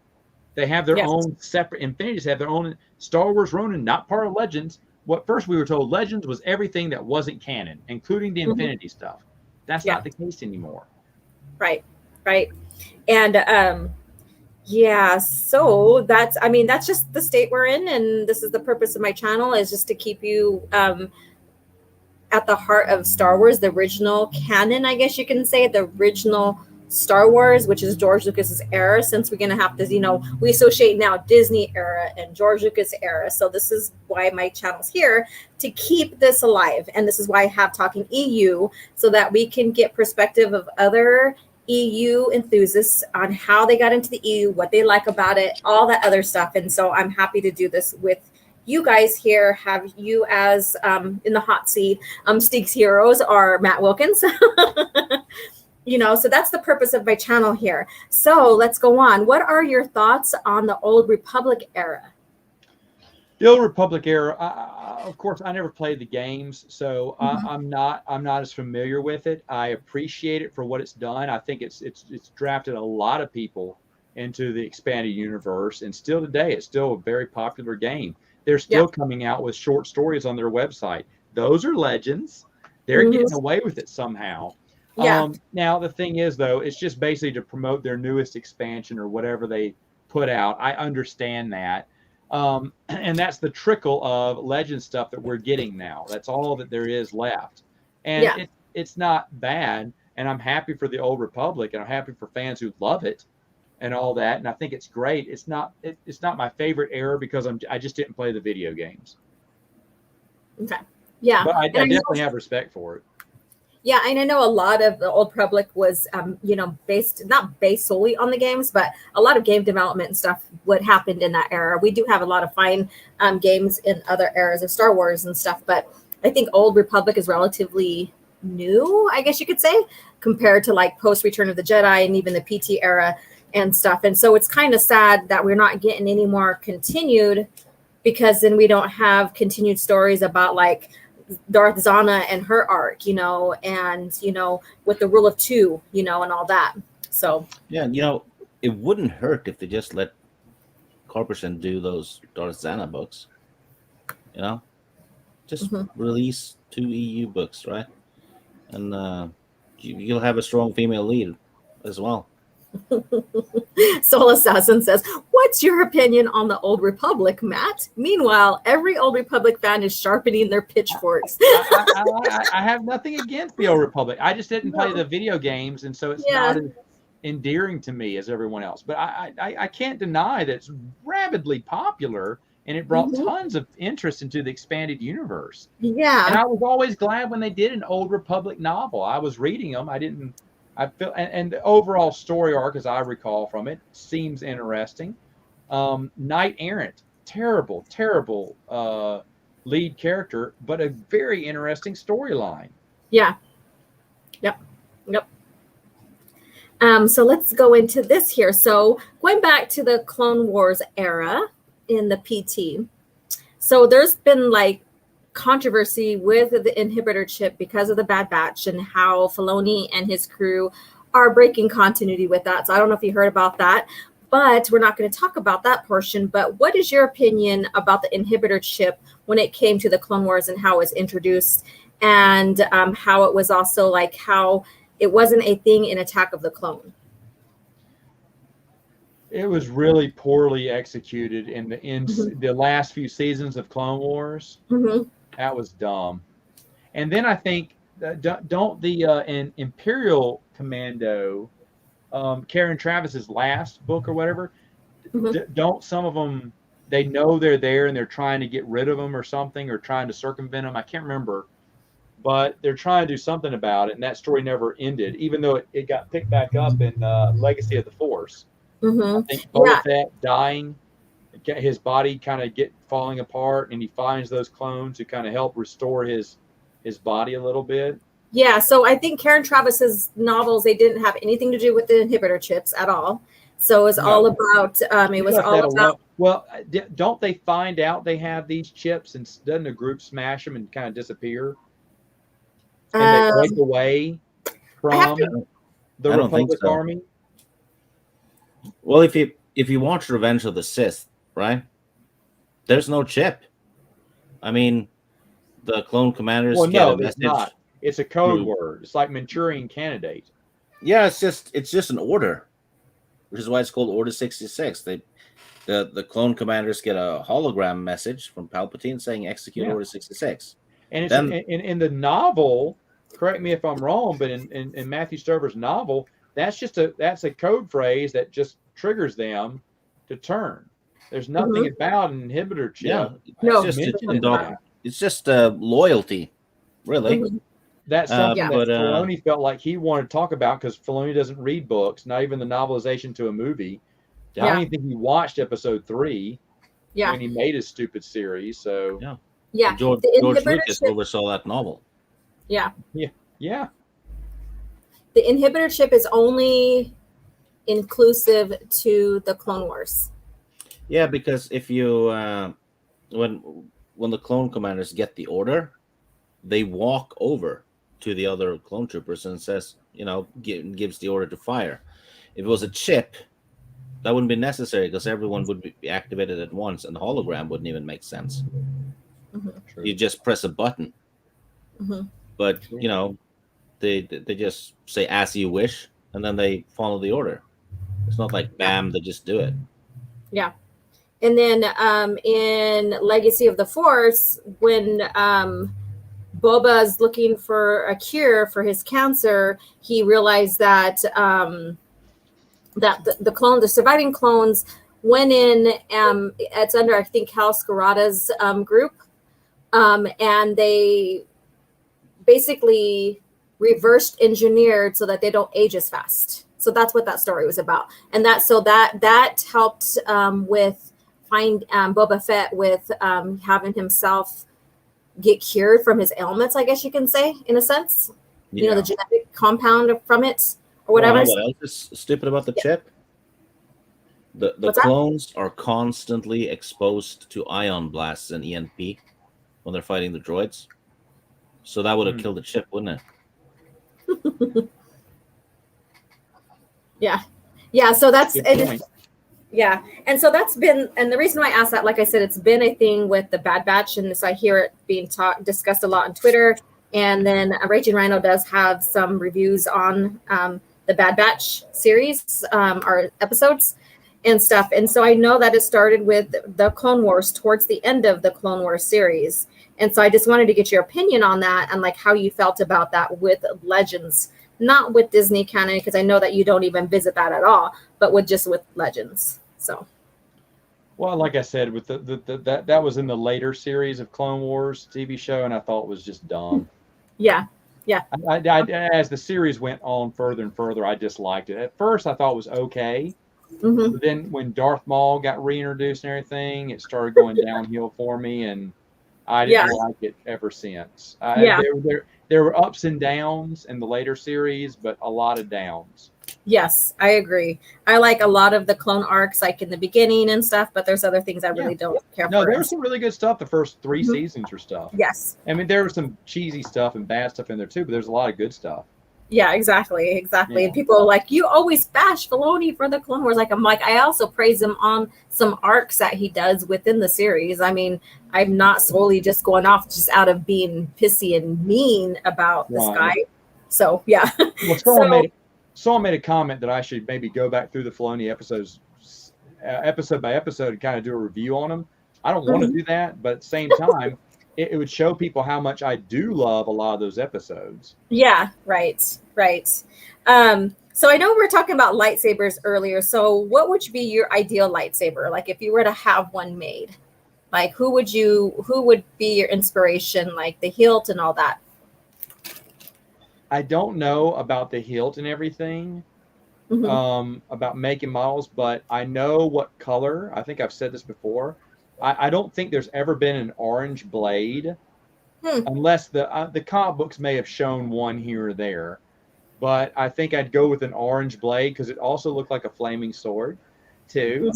They have their own separate. Infinities have their own. Star Wars Ronin, not part of Legends, what first we were told Legends was everything that wasn't canon, including the Infinity stuff. That's not the case anymore. Right. And yeah, so that's just the state we're in, and this is the purpose of my channel, is just to keep you at the heart of Star Wars, the original canon, I guess you can say, the original Star Wars, which is George Lucas's era, since we're going to have to, we associate now Disney era and George Lucas era. So this is why my channel's here, to keep this alive. And this is why I have Talking EU, so that we can get perspective of other EU enthusiasts on how they got into the EU, what they like about it, all that other stuff. And so I'm happy to do this with you guys here, have you as in the hot seat. Steve's heroes are Matt Wilkins. So that's the purpose of my channel here. So let's go on. What are your thoughts on the Old Republic era? The Old Republic era, of course, I never played the games, so I'm not as familiar with it. I appreciate it for what it's done. I think it's drafted a lot of people into the expanded universe, and still today, it's still a very popular game. They're still coming out with short stories on their website. Those are Legends. They're getting away with it somehow. Yeah. Now, the thing is, though, it's just basically to promote their newest expansion or whatever they put out. I understand that. And that's the trickle of Legend stuff that we're getting now. That's all that there is left. And it's not bad. And I'm happy for the Old Republic, and I'm happy for fans who love it and all that. And I think it's great. It's not my favorite era because I just didn't play the video games. Okay. Yeah. But I definitely have respect for it. Yeah, and I know a lot of the Old Republic was, not based solely on the games, but a lot of game development and stuff what happened in that era. We do have a lot of fine games in other eras of Star Wars and stuff, but I think Old Republic is relatively new, I guess you could say, compared to like post Return of the Jedi and even the PT era and stuff. And so it's kind of sad that we're not getting any more continued, because then we don't have continued stories about like Darth Zana and her arc, and with the rule of two, and all that. So yeah, it wouldn't hurt if they just let Corporation do those Darth Zana books. Just release 2 EU books, right? And you'll have a strong female lead as well. Soul Assassin says, "What's your opinion on the Old Republic, Matt?" Meanwhile, every Old Republic fan is sharpening their pitchforks. I have nothing against the Old Republic. I just didn't play the video games, and so it's not as endearing to me as everyone else. But I can't deny that it's rabidly popular, and it brought tons of interest into the expanded universe. Yeah. And I was always glad when they did an Old Republic novel. I was reading them. I feel, and the overall story arc, as I recall from it, seems interesting. Knight Errant, terrible lead character, but a very interesting storyline. Yeah. Yep. So let's go into this here. So going back to the Clone Wars era in the PT. So there's been like controversy with the inhibitor chip because of the Bad Batch and how Filoni and his crew are breaking continuity with that. So I don't know if you heard about that, but we're not going to talk about that portion. But what is your opinion about the inhibitor chip when it came to the Clone Wars and how it was introduced, and how it was also like how it wasn't a thing in Attack of the Clone? It was really poorly executed in the last few seasons of Clone Wars. That was dumb. And then I think, don't the Imperial Commando, Karen Travis's last book or whatever, don't some of them, they know they're there and they're trying to get rid of them or something, or trying to circumvent them? I can't remember. But they're trying to do something about it, and that story never ended, even though it got picked back up in Legacy of the Force. I think Boba Fett dying, his body kind of falling apart, and he finds those clones who kind of help restore his body a little bit. Yeah, so I think Karen Travis's novels, they didn't have anything to do with the inhibitor chips at all. So it was all about Well, don't they find out they have these chips, and doesn't the group smash them and kind of disappear? And they break away from the Republic Army? Well, if you watch Revenge of the Sith, right? There's no chip. I mean, the clone commanders Well, get no, a it's message. not. It's a code through- word. It's like Manchurian Candidate. Yeah, it's just an order, which is why it's called Order 66. The clone commanders get a hologram message from Palpatine saying execute Order 66. And it's Then- in the novel, correct me if I'm wrong, but in Matthew Stover's novel, that's a code phrase that just triggers them to turn. There's nothing about an inhibitor chip. Yeah, No. it's just loyalty, really. That's something that but, Filoni felt like he wanted to talk about because Filoni doesn't read books, not even the novelization to a movie. I don't even think he watched episode 3 when he made his stupid series. So George Lucas oversaw that novel. Yeah. The inhibitor chip is only inclusive to the Clone Wars. Yeah, because if you when the clone commanders get the order, they walk over to the other clone troopers and says, gives the order to fire. If it was a chip, that wouldn't be necessary because everyone would be activated at once, and the hologram wouldn't even make sense. You just press a button. But they just say as you wish, and then they follow the order. It's not like bam, they just do it. Yeah. And then in Legacy of the Force, when Boba's looking for a cure for his cancer, he realized that that the surviving clones went in. It's under, I think, Cal Scarata's group, and they basically reversed engineered so that they don't age as fast. So that's what that story was about, and that helped with find Boba Fett with having himself get cured from his ailments, I guess you can say, in a sense. The genetic compound from it or whatever. What else is stupid about the chip? The clones are constantly exposed to ion blasts and EMP when they're fighting the droids. So that would have killed the chip, wouldn't it? Yeah. So that's it. Yeah. And so that's been, and the reason why I asked that, like I said, it's been a thing with the Bad Batch, and so I hear it being discussed a lot on Twitter. And then Raging Rhino does have some reviews on the Bad Batch series or episodes and stuff. And so I know that it started with the Clone Wars towards the end of the Clone Wars series. And so I just wanted to get your opinion on that and like how you felt about that with Legends, not with Disney canon, because I know that you don't even visit that at all, but with Legends. So. Well, like I said, with that was in the later series of Clone Wars TV show, and I thought it was just dumb. Yeah. I, as the series went on further and further, I disliked it. At first, I thought it was okay. But then when Darth Maul got reintroduced and everything, it started going downhill for me, and I didn't like it ever since. There were ups and downs in the later series, but a lot of downs. Yes, I agree. I like a lot of the clone arcs, like in the beginning and stuff, but there's other things I really don't care for. No, there was some really good stuff the first 3 seasons or stuff. Yes. I mean, there was some cheesy stuff and bad stuff in there too, but there's a lot of good stuff. Yeah, exactly. Yeah. And people are like, you always bash Filoni for the Clone Wars. I'm like, I also praise him on some arcs that he does within the series. I mean, I'm not solely just going off just out of being pissy and mean about this guy. So, yeah. Well, someone made a comment that I should maybe go back through the Filoni episodes, episode by episode, and kind of do a review on them. I don't want to do that, but at the same time, it would show people how much I do love a lot of those episodes. Yeah, right. So I know we were talking about lightsabers earlier. So what would be your ideal lightsaber? Like if you were to have one made, like who would be your inspiration? Like the hilt and all that. I don't know about the hilt and everything, about making models, but I know what color. I think I've said this before. I don't think there's ever been an orange blade, unless the comic books may have shown one here or there. But I think I'd go with an orange blade because it also looked like a flaming sword, too.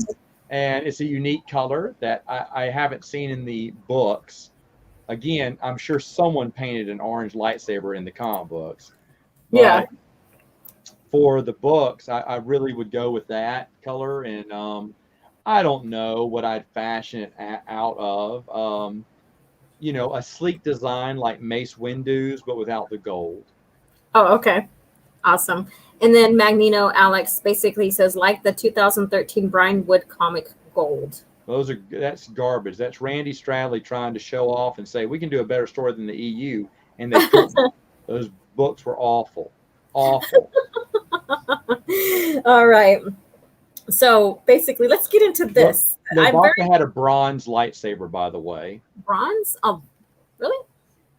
And it's a unique color that I haven't seen in the books. Again, I'm sure someone painted an orange lightsaber in the comic books. But for the books, I really would go with that color. And I don't know what I'd fashion it out of. a sleek design like Mace Windu's, but without the gold. Oh, okay. Awesome. And then Magneto Alex basically says, like the 2013 Brian Wood comic gold. That's garbage. That's Randy Stradley trying to show off and say we can do a better story than the EU, and they couldn't. Those books were awful. Awful. All right. So basically, let's get into this. They've also had a bronze lightsaber, by the way. Bronze? Oh, really?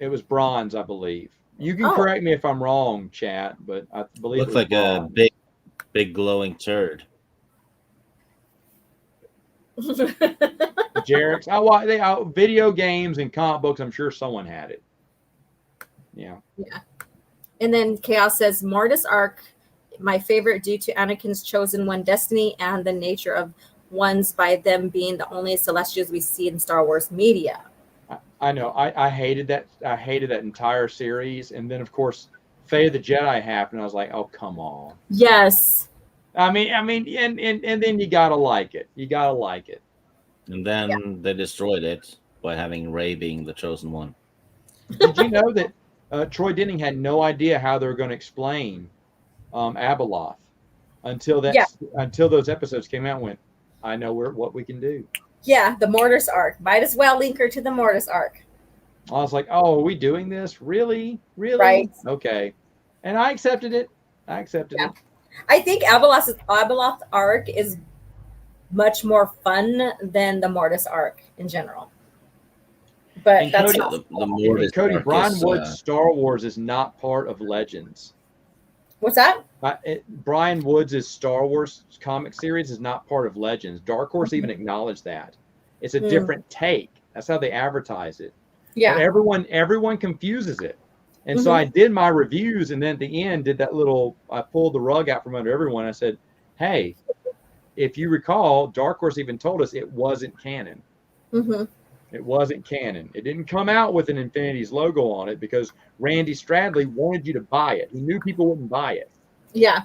It was bronze, I believe. You can correct me if I'm wrong, chat, but I believe looks like bronze. A big glowing turd. Jarek's. Video games and comic books. I'm sure someone had it. Yeah. Yeah. And then Chaos says Mortis arc, my favorite due to Anakin's chosen one destiny and the nature of ones by them being the only Celestials we see in Star Wars media. I know. I hated that. I hated that entire series, and then of course, Fate of the Jedi happened. I was like, oh come on. Yes. I mean, and then you gotta like it. You gotta like it. And then they destroyed it by having Rey being the chosen one. Did you know that Troy Denning had no idea how they were going to explain Abeloth until those episodes came out? And went, I know what we can do. Yeah, the Mortis arc. Might as well link her to the Mortis arc. I was like, oh, are we doing this? Really? Right. Okay. And I accepted it. it. I think Abeloth arc is much more fun than the Mortis arc in general. But and that's the Mortis Cody, arc Brian is, Wood's Star Wars is not part of Legends. What's that? Brian Woods' Star Wars comic series is not part of Legends. Dark Horse even acknowledged that. It's a different take. That's how they advertise it. Yeah. But everyone confuses it. And so I did my reviews, and then at the end I pulled the rug out from under everyone. I said, hey, if you recall, Dark Horse even told us it wasn't canon. Mm-hmm. It wasn't canon. It didn't come out with an Infinity's logo on it because Randy Stradley wanted you to buy it. He knew people wouldn't buy it. Yeah.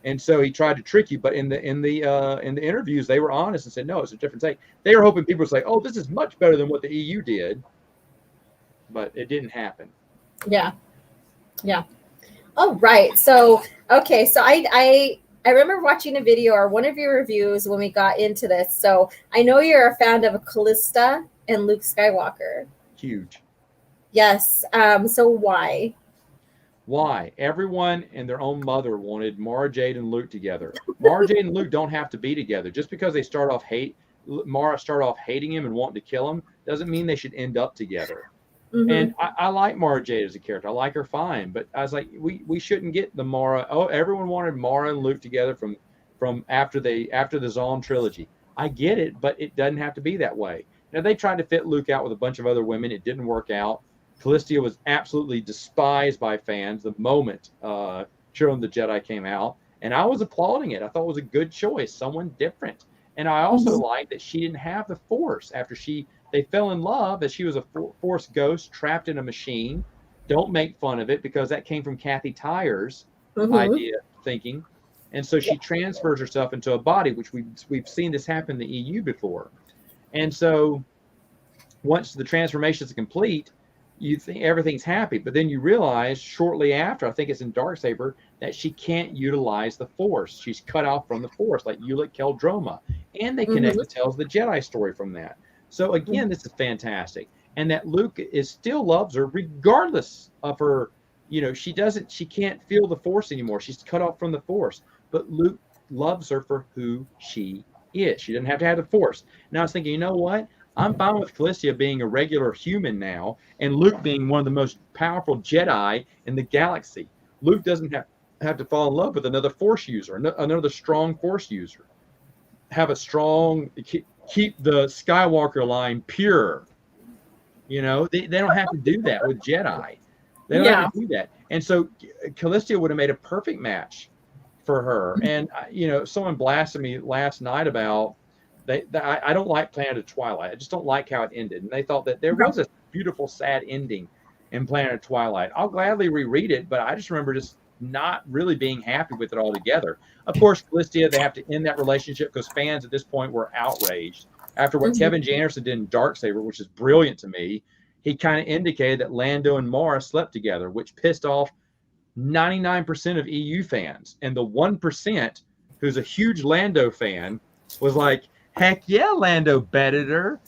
And so he tried to trick you. But in the interviews, they were honest and said, no, it's a different take. They were hoping people would say, oh, this is much better than what the EU did. But it didn't happen. Yeah. Yeah. Oh, right. So, okay. So I remember watching a video or one of your reviews when we got into this. So I know you're a fan of Callista and Luke Skywalker. Huge. Yes. So why? Why? Everyone and their own mother wanted Mara Jade and Luke together. Mara Jade and Luke don't have to be together. Just because they Mara started off hating him and wanting to kill him doesn't mean they should end up together. Mm-hmm. And I like Mara Jade as a character. I like her fine, but I was like, we shouldn't get the Mara. Oh, everyone wanted Mara and Luke together from after the Zahn trilogy. I get it, but it doesn't have to be that way. Now they tried to fit Luke out with a bunch of other women. It didn't work out. Callistia was absolutely despised by fans the moment Children of the Jedi came out, and I was applauding it. I thought it was a good choice, someone different. And I also liked that she didn't have the Force after they fell in love, that she was a Force ghost trapped in a machine. Don't make fun of it because that came from Kathy Tyer's idea thinking. And so she transfers herself into a body, which we've seen this happen in the EU before. And so once the transformation is complete, you think everything's happy, but then you realize shortly after, I think it's in Darksaber, that she can't utilize the Force. She's cut off from the Force, like Ulic Qel-Droma. And they connect the Tales of the Jedi story from that. So again, this is fantastic. And that Luke still loves her regardless of her, she can't feel the Force anymore. She's cut off from the Force. But Luke loves her for who she is. She doesn't have to have the Force. Now I was thinking, you know what? I'm fine with Callistia being a regular human now, and Luke being one of the most powerful Jedi in the galaxy. Luke doesn't have to fall in love with another Force user, another strong Force user. Have a strong, keep the Skywalker line pure. They don't have to do that with Jedi. They don't have to do that. And so Callistia would have made a perfect match for her. And, someone blasted me last night about, I don't like Planet of Twilight. I just don't like how it ended. And they thought that there was a beautiful, sad ending in Planet of Twilight. I'll gladly reread it, but I just remember just not really being happy with it altogether. Of course, Callistia, they have to end that relationship because fans at this point were outraged after what Kevin J. Anderson did in Darksaber, which is brilliant to me. he kind of indicated that Lando and Mara slept together, which pissed off 99% of EU fans. And the 1% who's a huge Lando fan was like, heck yeah, Lando bedded her.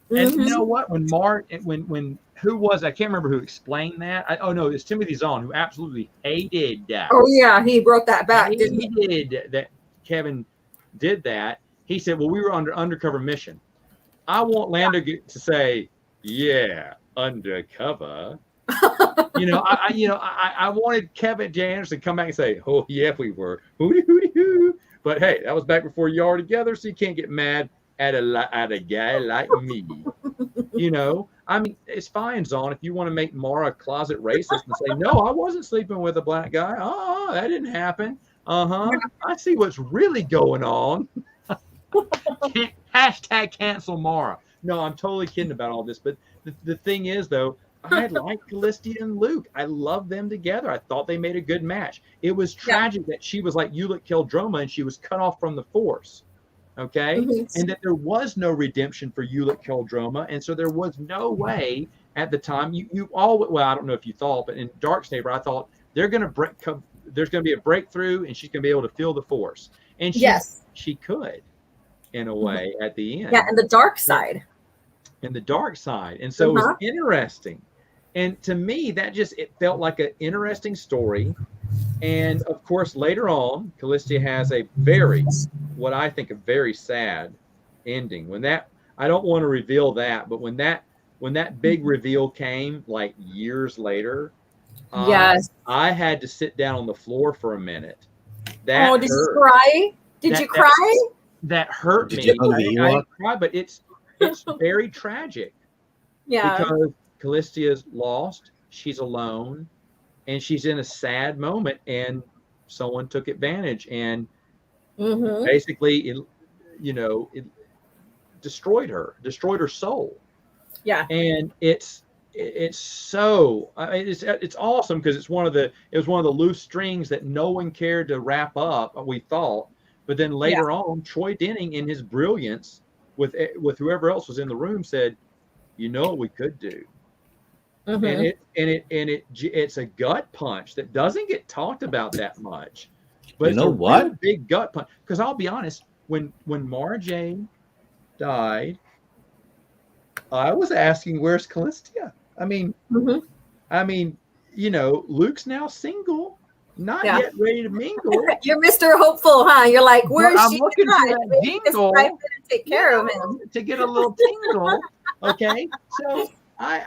And you know what? When who was, I can't remember who explained that. Oh no, it's Timothy Zahn, who absolutely hated that. Oh yeah, he wrote that back, didn't he? Hated that Kevin did that. He said, well, we were under undercover mission. I want Lando to say, yeah, undercover. I wanted Kevin J. Anderson to come back and say, oh yeah, we were. Hooty hooty hoo. But hey, that was back before you are together, so you can't get mad at a guy like me. I mean, it's fine, Zahn, if you want to make Mara a closet racist and say, no, I wasn't sleeping with a black guy. Oh, that didn't happen. I see what's really going on. Hashtag cancel Mara. No, I'm totally kidding about all this. But the thing is, though, I like Callistia and Luke. I love them together. I thought they made a good match. It was tragic that she was like Ulick Qel-Droma and she was cut off from the Force. Okay? And that there was no redemption for Ulick Qel-Droma. And so there was no way at the time. You all, well, I don't know if you thought, but in Darksaber, I thought there's going to be a breakthrough and she's going to be able to feel the Force. And she could, in a way, at the end. Yeah, and the dark side. In the dark side. And so it was interesting. And to me, it felt like an interesting story. And of course, later on, Callistia has what I think a very sad ending. I don't want to reveal that, but when that big reveal came, like years later, I had to sit down on the floor for a minute. Did you cry? Did you cry? That hurt me. I didn't cry, but it's very tragic. Yeah. Because Callistia's lost, she's alone, and she's in a sad moment, and someone took advantage and basically it destroyed her soul. Yeah. And it's so it's awesome because it was one of the loose strings that no one cared to wrap up, we thought. But then later on, Troy Denning, in his brilliance, with whoever else was in the room, said, "You know what we could do," and it's a gut punch that doesn't get talked about that much. But it's a real big gut punch. Because I'll be honest, when Mara Jade died, I was asking, "Where's Callistia?" I mean, Luke's now single. Not yet ready to mingle. You're Mr. Hopeful, huh? You're like, where's she? I'm looking for that jingle take care of him to get a little tingle. Okay, so I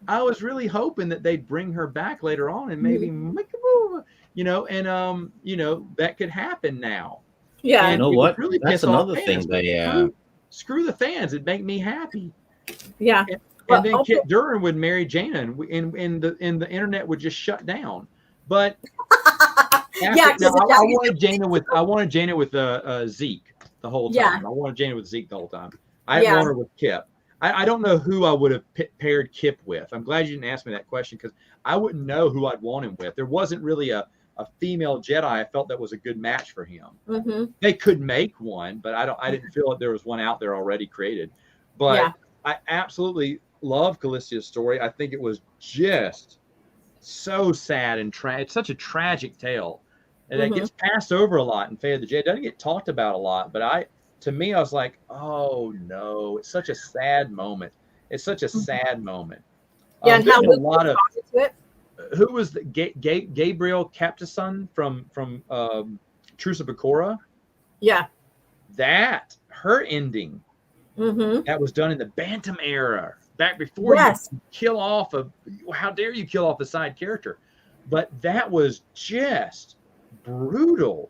was really hoping that they'd bring her back later on and maybe make a move, that could happen now. Yeah, and you know what? Really that's another thing. Screw the fans. It'd make me happy. Yeah. And then Kip DuRan would marry Jaina, and the internet would just shut down. But I wanted Jaina with Zeke the whole time. Yeah. I wanted Jaina with Zeke the whole time. I didn't want her with Kip. I don't know who I would have paired Kip with. I'm glad you didn't ask me that question because I wouldn't know who I'd want him with. There wasn't really a female Jedi I felt that was a good match for him. They could make one, but I didn't feel like there was one out there already created. But I absolutely love Callistia's story. I think it was just so sad and it's such a tragic tale, and it gets passed over a lot in Fate of the Jedi. It doesn't get talked about a lot, but to me, I was like, oh no, it's such a sad moment. It's such a sad moment. Yeah, and how a lot of who was the Gabriel Captason from Truce of Bakura? Yeah, that her ending that was done in the Bantam era. Back before you kill off how dare you kill off a side character? But that was just brutal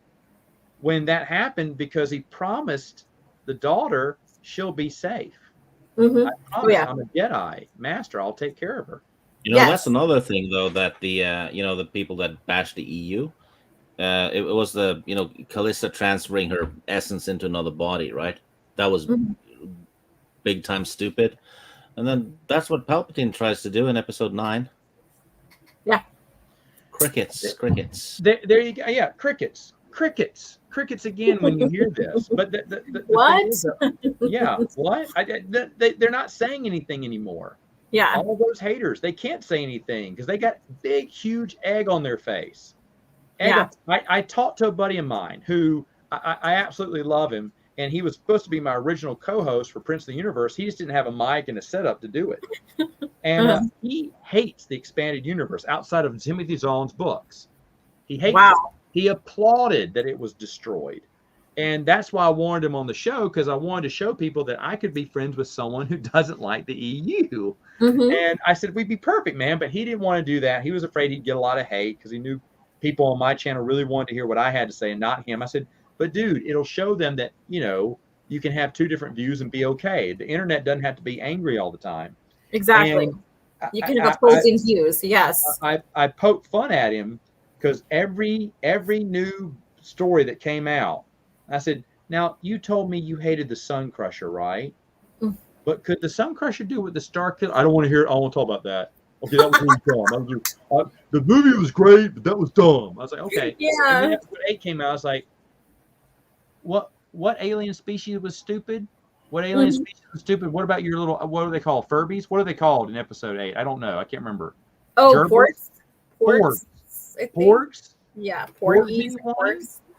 when that happened because he promised the daughter she'll be safe. I promise I'm a Jedi Master. I'll take care of her. That's another thing though that the people that bashed the EU, it was the Calista transferring her essence into another body, right? That was big time stupid. And then that's what Palpatine tries to do in Episode 9. Yeah. Crickets. There you go. Yeah, crickets again when you hear this. But the what? What? They're not saying anything anymore. Yeah. All those haters, they can't say anything because they got big, huge egg on their face. I talked to a buddy of mine who I absolutely love him, and he was supposed to be my original co-host for Prince of the Universe. He just didn't have a mic and a setup to do it. And he hates the expanded universe outside of Timothy Zahn's books. He hates it. He applauded that it was destroyed. And that's why I wanted him on the show, because I wanted to show people that I could be friends with someone who doesn't like the EU. And I said, we'd be perfect, man. But he didn't want to do that. He was afraid he'd get a lot of hate because he knew people on my channel really wanted to hear what I had to say and not him. I said, but dude, it'll show them that, you know, you can have two different views and be okay. The internet doesn't have to be angry all the time. Exactly. And you can have opposing views. Yes. I poked fun at him because every new story that came out, I said, now you told me you hated the Sun Crusher, right? But could the Sun Crusher do what the Star Killer? I don't want to hear it. I don't want to talk about that. Okay, that was really dumb. The movie was great, but that was dumb. I was like, okay. Yeah. And then episode 8 came out. I was like, what alien species was stupid? What alien species was stupid? What about your little, what are they called? Furbies? What are they called in episode 8? I don't know. I can't remember. Oh, porgs. Porgs? Yeah, porgies.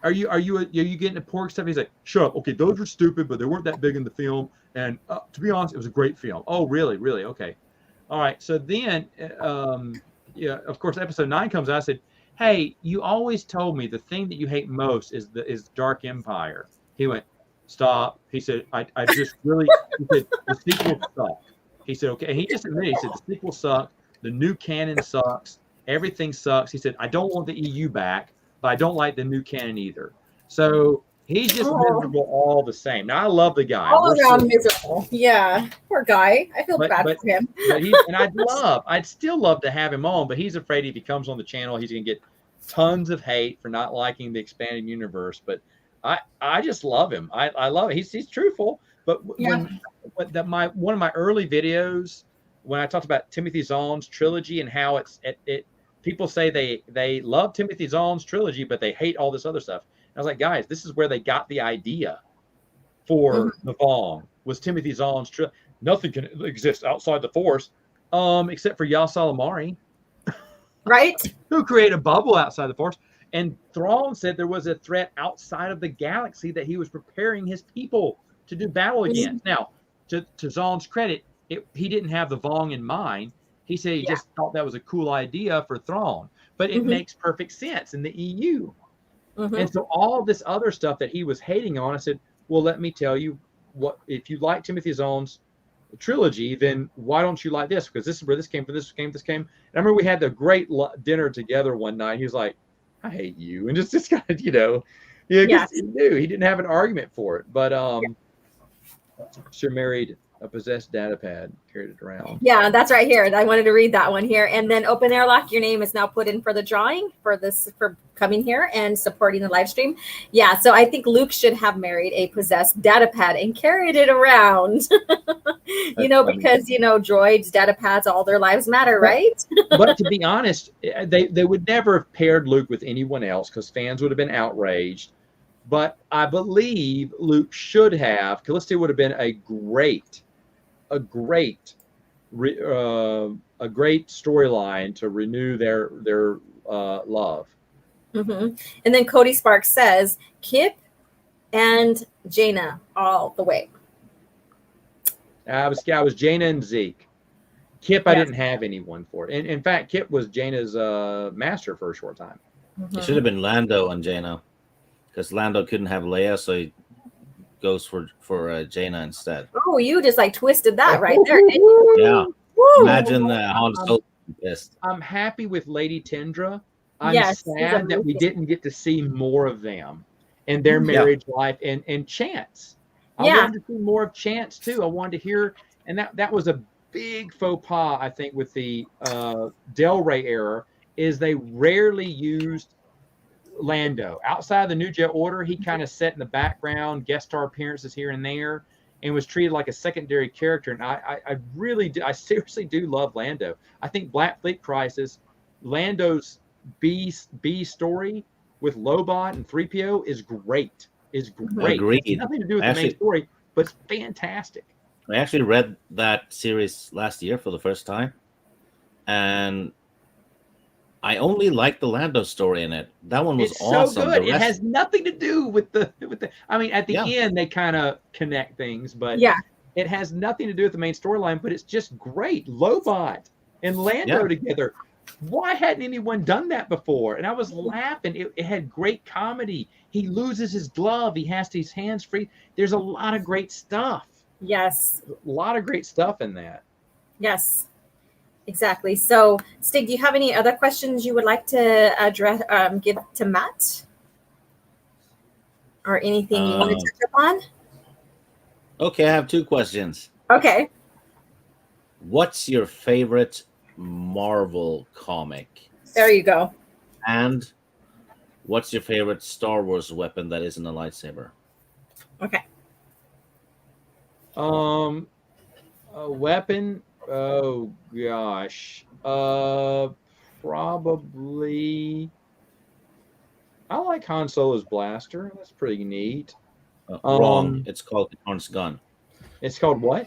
Are you getting the porg stuff? He's like, shut up. Okay, those were stupid, but they weren't that big in the film. And to be honest, it was a great film. Oh, really? Really? Okay. All right. So then, of course, episode 9 comes out. I said, hey, you always told me the thing that you hate most is Dark Empire. He went, stop. He said, I just really, he said, the sequel sucked. He said, okay. And he just admitted, he said, the sequel sucked. The new canon sucks. Everything sucks. He said, I don't want the EU back, but I don't like the new canon either. So he's just miserable all the same. Now, I love the guy. All around miserable. Yeah. Poor guy. I feel bad for him. And I'd still love to have him on, but he's afraid if he comes on the channel, he's going to get tons of hate for not liking the expanded universe. But I just love him. I love it. He's truthful. But one of my early videos, when I talked about Timothy Zahn's trilogy and how it people say they love Timothy Zahn's trilogy, but they hate all this other stuff. And I was like, guys, this is where they got the idea for the Vong, was Timothy Zahn's trilogy. Nothing can exist outside the Force, except for Yas Salamari, right? Who created a bubble outside the Force. And Thrawn said there was a threat outside of the galaxy that he was preparing his people to do battle against. Now, to Zahn's credit, he didn't have the Vong in mind. He said he just thought that was a cool idea for Thrawn, but it makes perfect sense in the EU. And so all this other stuff that he was hating on, I said, well, let me tell you what, if you like Timothy Zahn's trilogy, then why don't you like this? Because this is where this came from, this came. And I remember we had the great dinner together one night. He was like, I hate you. And just kind of, he knew he didn't have an argument for it. But sure married a possessed data pad, carried it around. Yeah, that's right here. I wanted to read that one here. And then Open-Airlock, your name is now put in for the drawing for coming here and supporting the live stream. Yeah, so I think Luke should have married a possessed data pad and carried it around. Because droids, data pads, all their lives matter, right? But to be honest, they would never have paired Luke with anyone else because fans would have been outraged. But I believe Luke should have. Callisto would have been a great storyline to renew their love. And then Cody Sparks says Kip and Jaina all the way. I was Jaina and Zeke. Kip, I didn't have anyone for it. And in fact, Kip was Jaina's master for a short time. It should have been Lando and Jaina, because Lando couldn't have Leia, so he goes for Jaina instead. Oh, you just like twisted that right there. Yeah. Imagine that. Han Solo pissed. I'm happy with Lady Tendra. I'm sad that we didn't get to see more of them and their marriage life and Chance. I wanted to see more of Chance too. I wanted to hear, and that was a big faux pas, I think, with the Del Rey era, is they rarely used Lando. Outside of the New Jedi Order, he kind of sat in the background, guest star appearances here and there, and was treated like a secondary character. And I seriously do love Lando. I think Black Fleet Crisis, Lando's B story with Lobot and 3PO is great. Agreed. It's nothing to do with the main story, but it's fantastic. I actually read that series last year for the first time, and I only liked the Lando story in it. That one was awesome. So good. It has nothing to do with the. I mean, at the end they kind of connect things, but it has nothing to do with the main storyline. But it's just great. Lobot and Lando together. Why hadn't anyone done that before? And I was laughing. It had great comedy. He loses his glove. He has his hands free. There's a lot of great stuff. Yes. A lot of great stuff in that. Yes. Exactly. So, Stig, do you have any other questions you would like to address, give to Matt, or anything you want to touch upon? Okay, I have 2 questions. Okay. What's your favorite Marvel comic? There you go. And what's your favorite Star Wars weapon that isn't a lightsaber? Okay. A weapon. Oh gosh. Probably. I like Han Solo's blaster. That's pretty neat. Wrong. It's called Katarn's gun. It's called what?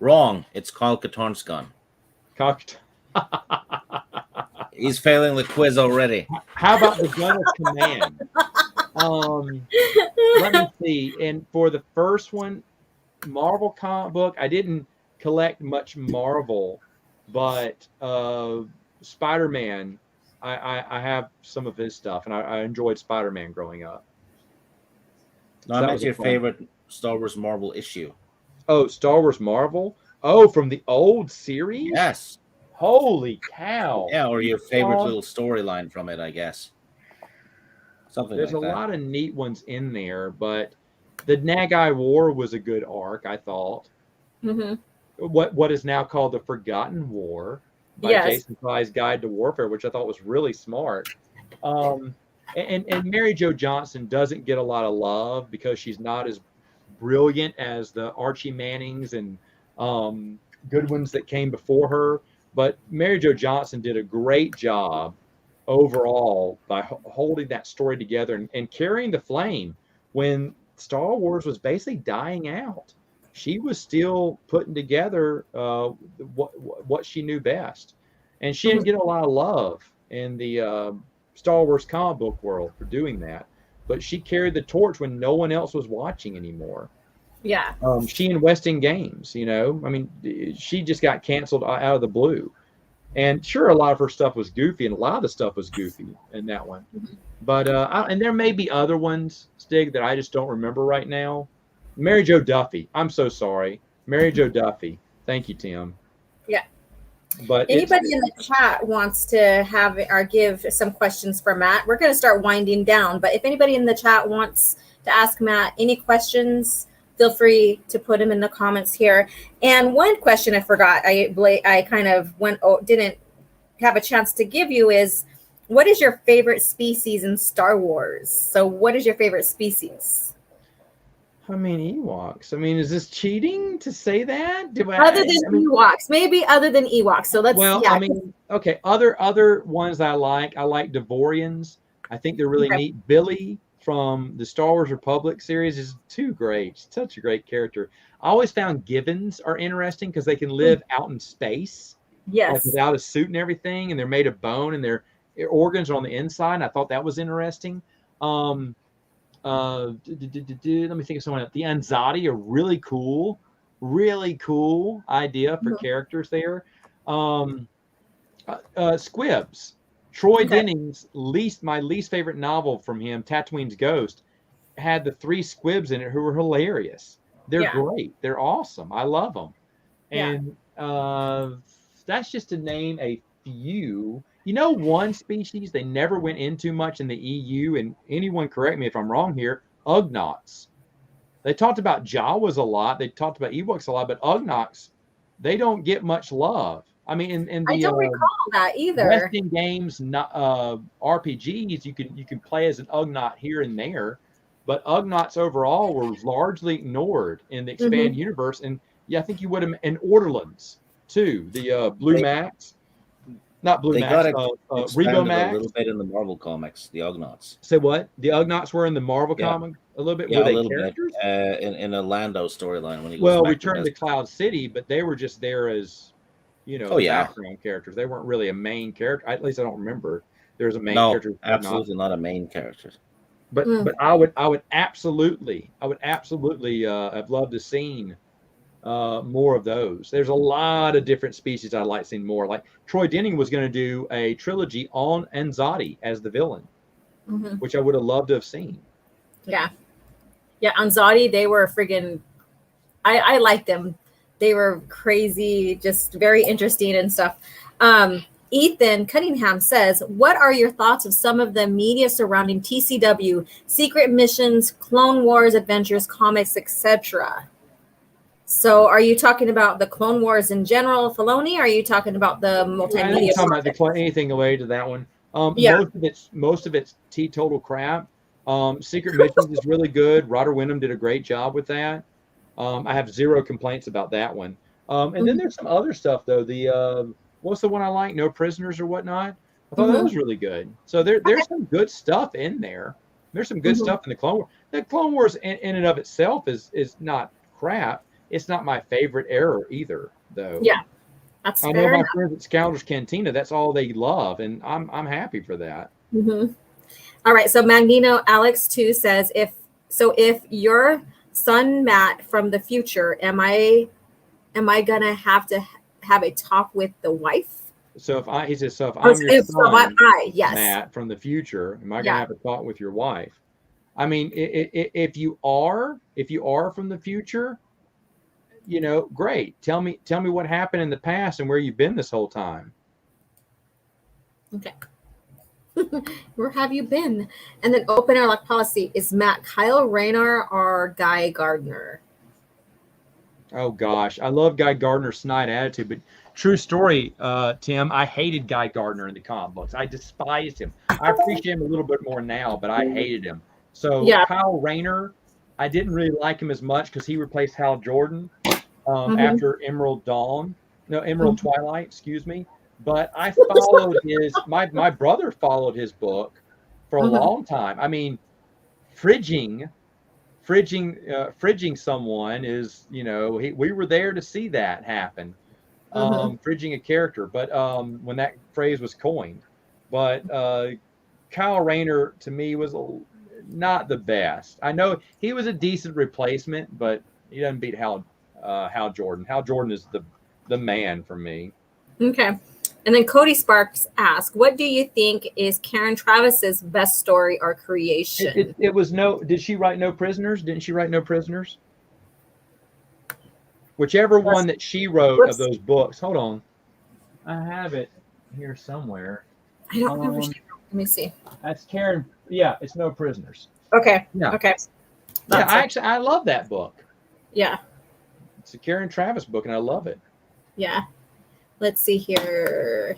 Wrong. It's called Katarn's gun. He's failing the quiz already. How about the gun of command? Let me see. And for the first one, Marvel comic book, I didn't collect much Marvel, but Spider-Man, I have some of his stuff, and I enjoyed Spider-Man growing up. No, I meant your favorite Star Wars Marvel issue. Oh, Star Wars Marvel? Oh, from the old series? Yes. Holy cow. Yeah, or your favorite little storyline from it, I guess. Something There's like that. There's a lot of neat ones in there, but the Nagai War was a good arc, I thought. Mm-hmm. What is now called the Forgotten War by Jason Fry's Guide to Warfare, which I thought was really smart. And Mary Jo Johnson doesn't get a lot of love because she's not as brilliant as the Archie Mannings and good ones that came before her. But Mary Jo Johnson did a great job overall by holding that story together and carrying the flame when Star Wars was basically dying out. She was still putting together what she knew best. And she didn't get a lot of love in the Star Wars comic book world for doing that. But she carried the torch when no one else was watching anymore. Yeah. She and Westing Games, I mean, she just got canceled out of the blue. And sure, a lot of her stuff was goofy, and a lot of the stuff was goofy in that one. Mm-hmm. But and there may be other ones, Stig, that I just don't remember right now. Mary Jo Duffy. I'm so sorry. Mary Jo Duffy. Thank you, Tim. Yeah. But anybody in the chat wants to have or give some questions for Matt, we're going to start winding down. But if anybody in the chat wants to ask Matt any questions, feel free to put them in the comments here. And one question I forgot, I kind of didn't have a chance to give you is, what is your favorite species in Star Wars? So what is your favorite species? I mean, Ewoks. I mean, is this cheating to say that? Other than Ewoks, maybe other than Ewoks. So let's. Well, yeah. I mean, okay. Other ones I like Devorians. I think they're really neat. Billy from the Star Wars Republic series is too great. Such a great character. I always found Givens are interesting because they can live out in space. Yes. Like without a suit and everything, and they're made of bone, and their organs are on the inside. And I thought that was interesting. Let me think of someone else. The Anzati are really cool idea for characters there. Squibs. Troy Dennings, my least favorite novel from him, Tatooine's Ghost, had the 3 squibs in it who were hilarious. They're great. They're awesome. I love them. And that's just to name a few. One species they never went into much in the EU, and anyone correct me if I'm wrong here, Ugnaughts. They talked about Jawas a lot. They talked about Ewoks a lot, but Ugnaughts, they don't get much love. I mean, in the I don't recall that either. Western games, RPGs, you can play as an Ugnaught here and there, but Ugnaughts overall were largely ignored in the expanded universe. And I think you would have, and Orderlands too, the Blue Max. Not Blue They Max. got Rebo expanded Max. a little bit in the Marvel comics, the Ugnaughts. Say what? The Ugnaughts were in the Marvel Yeah. comic a little bit. Yeah, Were a they little characters? bit in a Lando storyline when he goes Well, back Return to Cloud City, but they were just there as, Oh, yeah. background characters. They weren't really a main character. At least I don't remember there's a main No, character. absolutely not a main character. But I would absolutely have loved to seen more of those. There's a lot of different species I'd like to see more. Like Troy Denning was going to do a trilogy on Anzadi as the villain, which I would have loved to have seen. Yeah. Anzadi, they were friggin'. I liked them. They were crazy, just very interesting and stuff. Ethan Cunningham says, what are your thoughts of some of the media surrounding TCW, Secret Missions, Clone Wars, Adventures, comics, etc.? So are you talking about the Clone Wars in general, Filoni? Or are you talking about the multimedia? I'm talking about anything related to that one. Most of it's teetotal crap. Secret Missions is really good. Roger Wyndham did a great job with that. I have zero complaints about that one. And then there's some other stuff though. The what's the one I like? No Prisoners or whatnot. I thought that was really good. So there's some good stuff in there. There's some good stuff in the Clone Wars. The Clone Wars in and of itself is not crap. It's not my favorite era either, though. Yeah, that's I know my friends at Scoundrels Cantina. That's all they love, and I'm happy for that. All right. So Magneto Alex 2 says, if your son Matt from the future, am I gonna have to have a talk with the wife? So if I'm your son, yes, Matt from the future, am I gonna have a talk with your wife? I mean, if you are from the future, great. Tell me what happened in the past and where you've been this whole time. Okay. Where have you been? And then Open-Airlock policy, is Matt Kyle Rayner or Guy Gardner? Oh gosh, I love Guy Gardner's snide attitude, but true story, Tim, I hated Guy Gardner in the comic books. I despised him. I appreciate him a little bit more now, but I hated him. So Kyle Rayner, I didn't really like him as much because he replaced Hal Jordan after Emerald Twilight, excuse me. But I followed my brother followed his book for a long time. I mean, fridging someone is, we were there to see that happen. Fridging a character, but when that phrase was coined. But Kyle Rayner to me was not the best. I know he was a decent replacement, but he doesn't beat Hal Jordan. Hal Jordan is the man for me. Okay. And then Cody Sparks asked, what do you think is Karen Travis's best story or creation? It was did she write No Prisoners? Didn't she write No Prisoners? Whichever one that she wrote of those books. Hold on. I have it here somewhere. I don't remember. Let me see. That's Karen. Yeah, it's No Prisoners. Okay. Yeah. Okay. I love that book. Yeah. It's a Karen Travis book, and I love it. Yeah. Let's see here.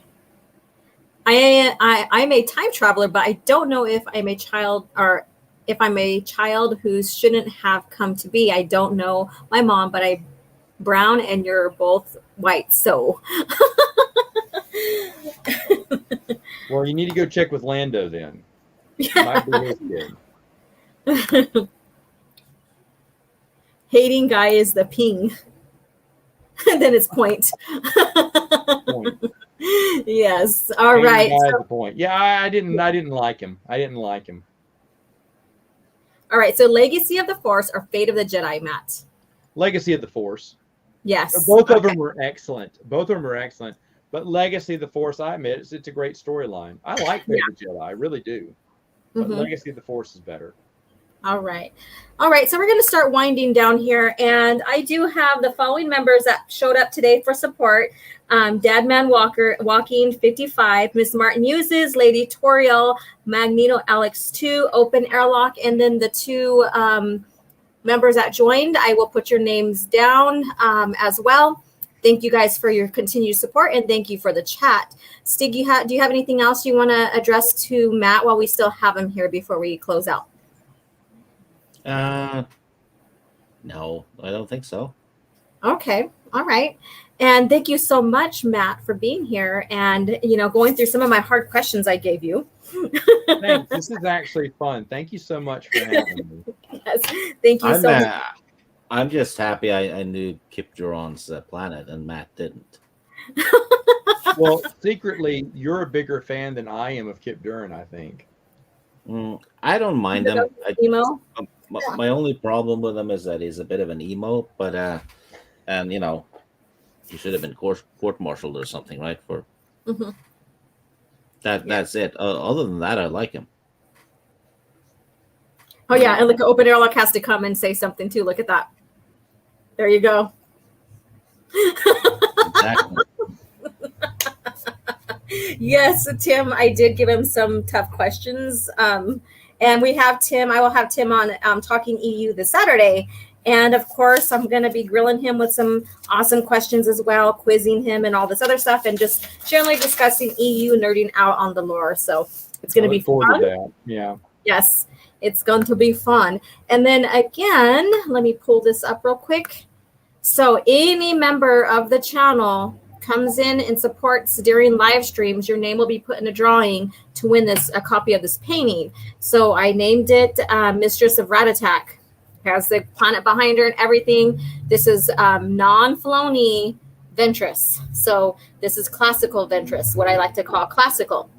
I'm a time traveler, but I don't know if I'm a child or if I'm a child who shouldn't have come to be. I don't know my mom, but I'm brown and you're both white. So. Well, you need to go check with Lando then. Might be his kid. Hating guy is the ping. And then it's point. Yes. All right. The point. Yeah, I didn't like him. All right. So Legacy of the Force or Fate of the Jedi, Matt? Legacy of the Force. Yes. Both of them were excellent. But Legacy of the Force, I admit, it's a great storyline. I like Fate of the Jedi. I really do. But Legacy of the Force is better. All right. So we're going to start winding down here. And I do have the following members that showed up today for support. Dadman Walking 55, Miss Martin Uses, Lady Toriel, Magneto Alex 2, Open-Airlock, and then the two members that joined. I will put your names down as well. Thank you guys for your continued support, and thank you for the chat. Stig, do you have anything else you want to address to Matt while we still have him here before we close out? No, I don't think so. Okay. All right. And thank you so much, Matt, for being here and, going through some of my hard questions I gave you. Thanks. This is actually fun. Thank you so much for having me. Yes, thank you so much. I'm just happy I knew Kip DuRan's planet and Matt didn't. Well, secretly, you're a bigger fan than I am of Kip DuRan, I think. I don't mind him. Emo? My only problem with him is that he's a bit of an emo, but and he should have been court-martialed or something, right? For that's it. Other than that, I like him. Oh yeah, and look, Open-Airlock has to come and say something too. Look at that. There you go. Exactly. Yes, Tim, I did give him some tough questions. And we have Tim. I will have Tim on Talking EU this Saturday. And of course, I'm going to be grilling him with some awesome questions as well, quizzing him and all this other stuff, and just generally discussing EU, nerding out on the lore. So it's going to be fun. Yeah. Yes, it's going to be fun. And then again, let me pull this up real quick. So any member of the channel comes in and supports during live streams, your name will be put in a drawing to win a copy of this painting. So I named it Mistress of Rattatak. Has the planet behind her and everything. This is non-Filoni Ventress. So this is classical Ventress, what I like to call classical.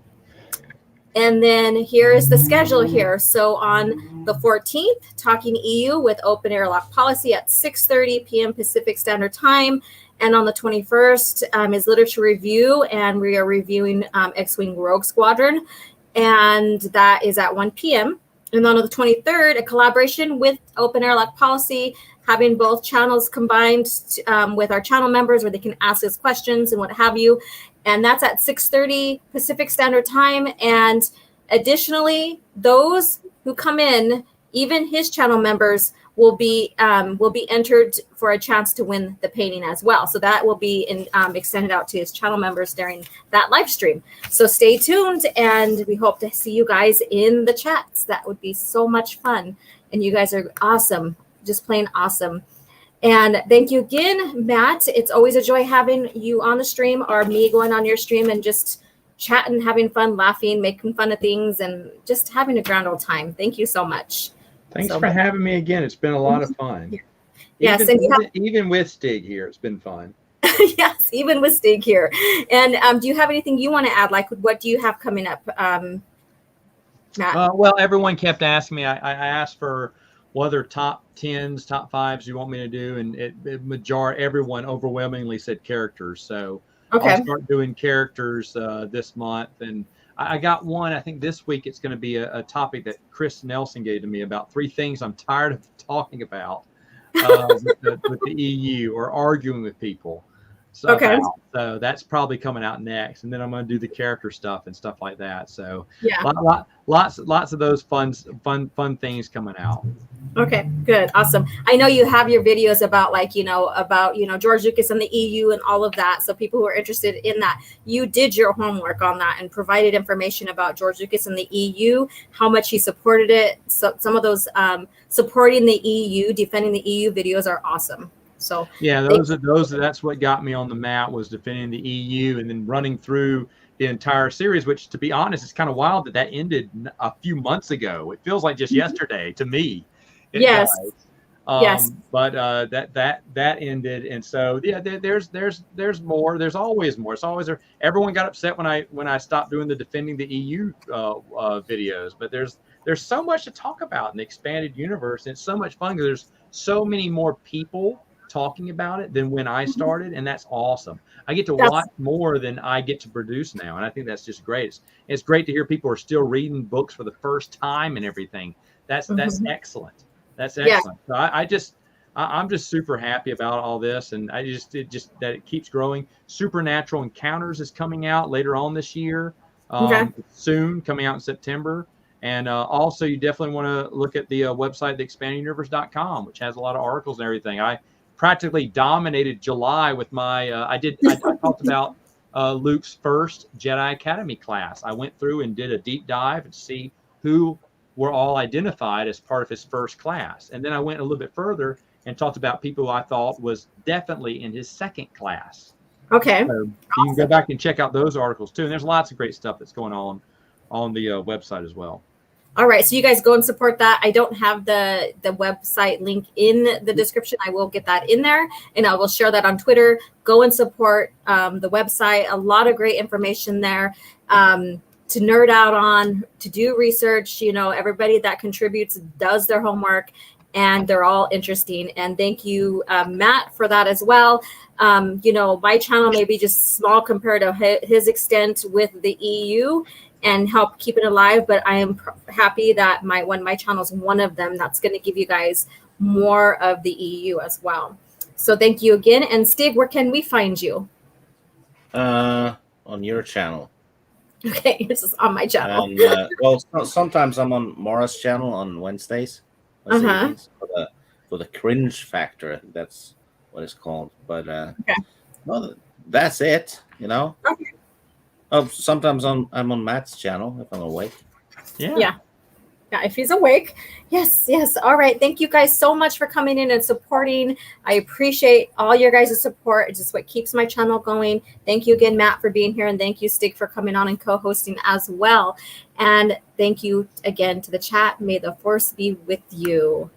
And then here is the schedule here. So on the 14th, Talking EU with Open-Airlock policy at 6:30 p.m. Pacific Standard Time. And on the 21st is literature review, and we are reviewing X-Wing Rogue Squadron. And that is at 1 p.m. And on the 23rd, a collaboration with Open-Airlock policy, having both channels combined with our channel members where they can ask us questions and what have you. And that's at 6:30 Pacific Standard Time. And additionally, those who come in, even his channel members, will be entered for a chance to win the painting as well. So that will be extended out to his channel members during that live stream. So stay tuned, and we hope to see you guys in the chats. That would be so much fun. And you guys are awesome, just plain awesome. And thank you again, Matt. It's always a joy having you on the stream, or me going on your stream and just chatting, having fun, laughing, making fun of things, and just having a grand old time. Thank you so much. Thanks for having me again. It's been a lot of fun. Yes, even with Stig here, it's been fun. Yes, even with Stig here. And do you have anything you want to add? Like, what do you have coming up, Matt? Well, everyone kept asking me. I asked for what other top 10s, top 5s you want me to do, and everyone overwhelmingly said characters. So I'll start doing characters this month, and I got one. I think this week it's going to be a topic that Chris Nelson gave to me about 3 things I'm tired of talking about with the EU or arguing with people. So that's probably coming out next, and then I'm going to do the character stuff and stuff like that. So lots of those fun things coming out. Okay, good, awesome. I know you have your videos about George Lucas and the EU and all of that. So people who are interested in that, you did your homework on that and provided information about George Lucas and the EU, how much he supported it. So some of those supporting the EU, defending the EU videos are awesome. So yeah, that's what got me on the mat, was defending the EU and then running through the entire series, which, to be honest, it's kind of wild that ended a few months ago. It feels like just yesterday to me. Yes. Yes. But that ended, and so yeah, there's more. There's always more. It's always there. Everyone got upset when I stopped doing the defending the EU videos, but there's so much to talk about in the expanded universe, and it's so much fun because there's so many more people talking about it than when I started, and that's awesome. I get to watch more than I get to produce now, and I think that's just great. It's great to hear people are still reading books for the first time and everything. That's excellent. That's excellent. Yeah. So I'm just super happy about all this, and that it keeps growing. Supernatural Encounters is coming out later on this year, soon, coming out in September. And also, you definitely want to look at the website, theexpandeduniverse.com, which has a lot of articles and everything. I practically dominated July with my I talked about Luke's first Jedi Academy class. I went through and did a deep dive and see who were all identified as part of his first class. And then I went a little bit further and talked about people who I thought was definitely in his second class. Okay. So you can go back and check out those articles too. And there's lots of great stuff that's going on the website as well. All right, so you guys go and support that. I don't have the website link in the description. I will get that in there, and I will share that on Twitter. Go and support the website. A lot of great information there to nerd out on, to do research. You know, everybody that contributes does their homework, and they're all interesting. And thank you, Matt, for that as well. You know, my channel may be just small compared to his extent with the EU and help keep it alive, but I am happy that my channel is one of them that's going to give you guys more of the EU as well. So thank you again. And Stig, where can we find you? On your channel. Okay, this is on my channel. And, well, sometimes I'm on Mara's channel on Wednesdays. For the cringe factor, that's what it's called. But okay. Well, that's it. You know. Okay. Oh, sometimes I'm on Matt's channel if I'm awake. Yeah, if he's awake. Yes. All right. Thank you guys so much for coming in and supporting. I appreciate all your guys' support. It's just what keeps my channel going. Thank you again, Matt, for being here. And thank you, Stig, for coming on and co-hosting as well. And thank you again to the chat. May the force be with you.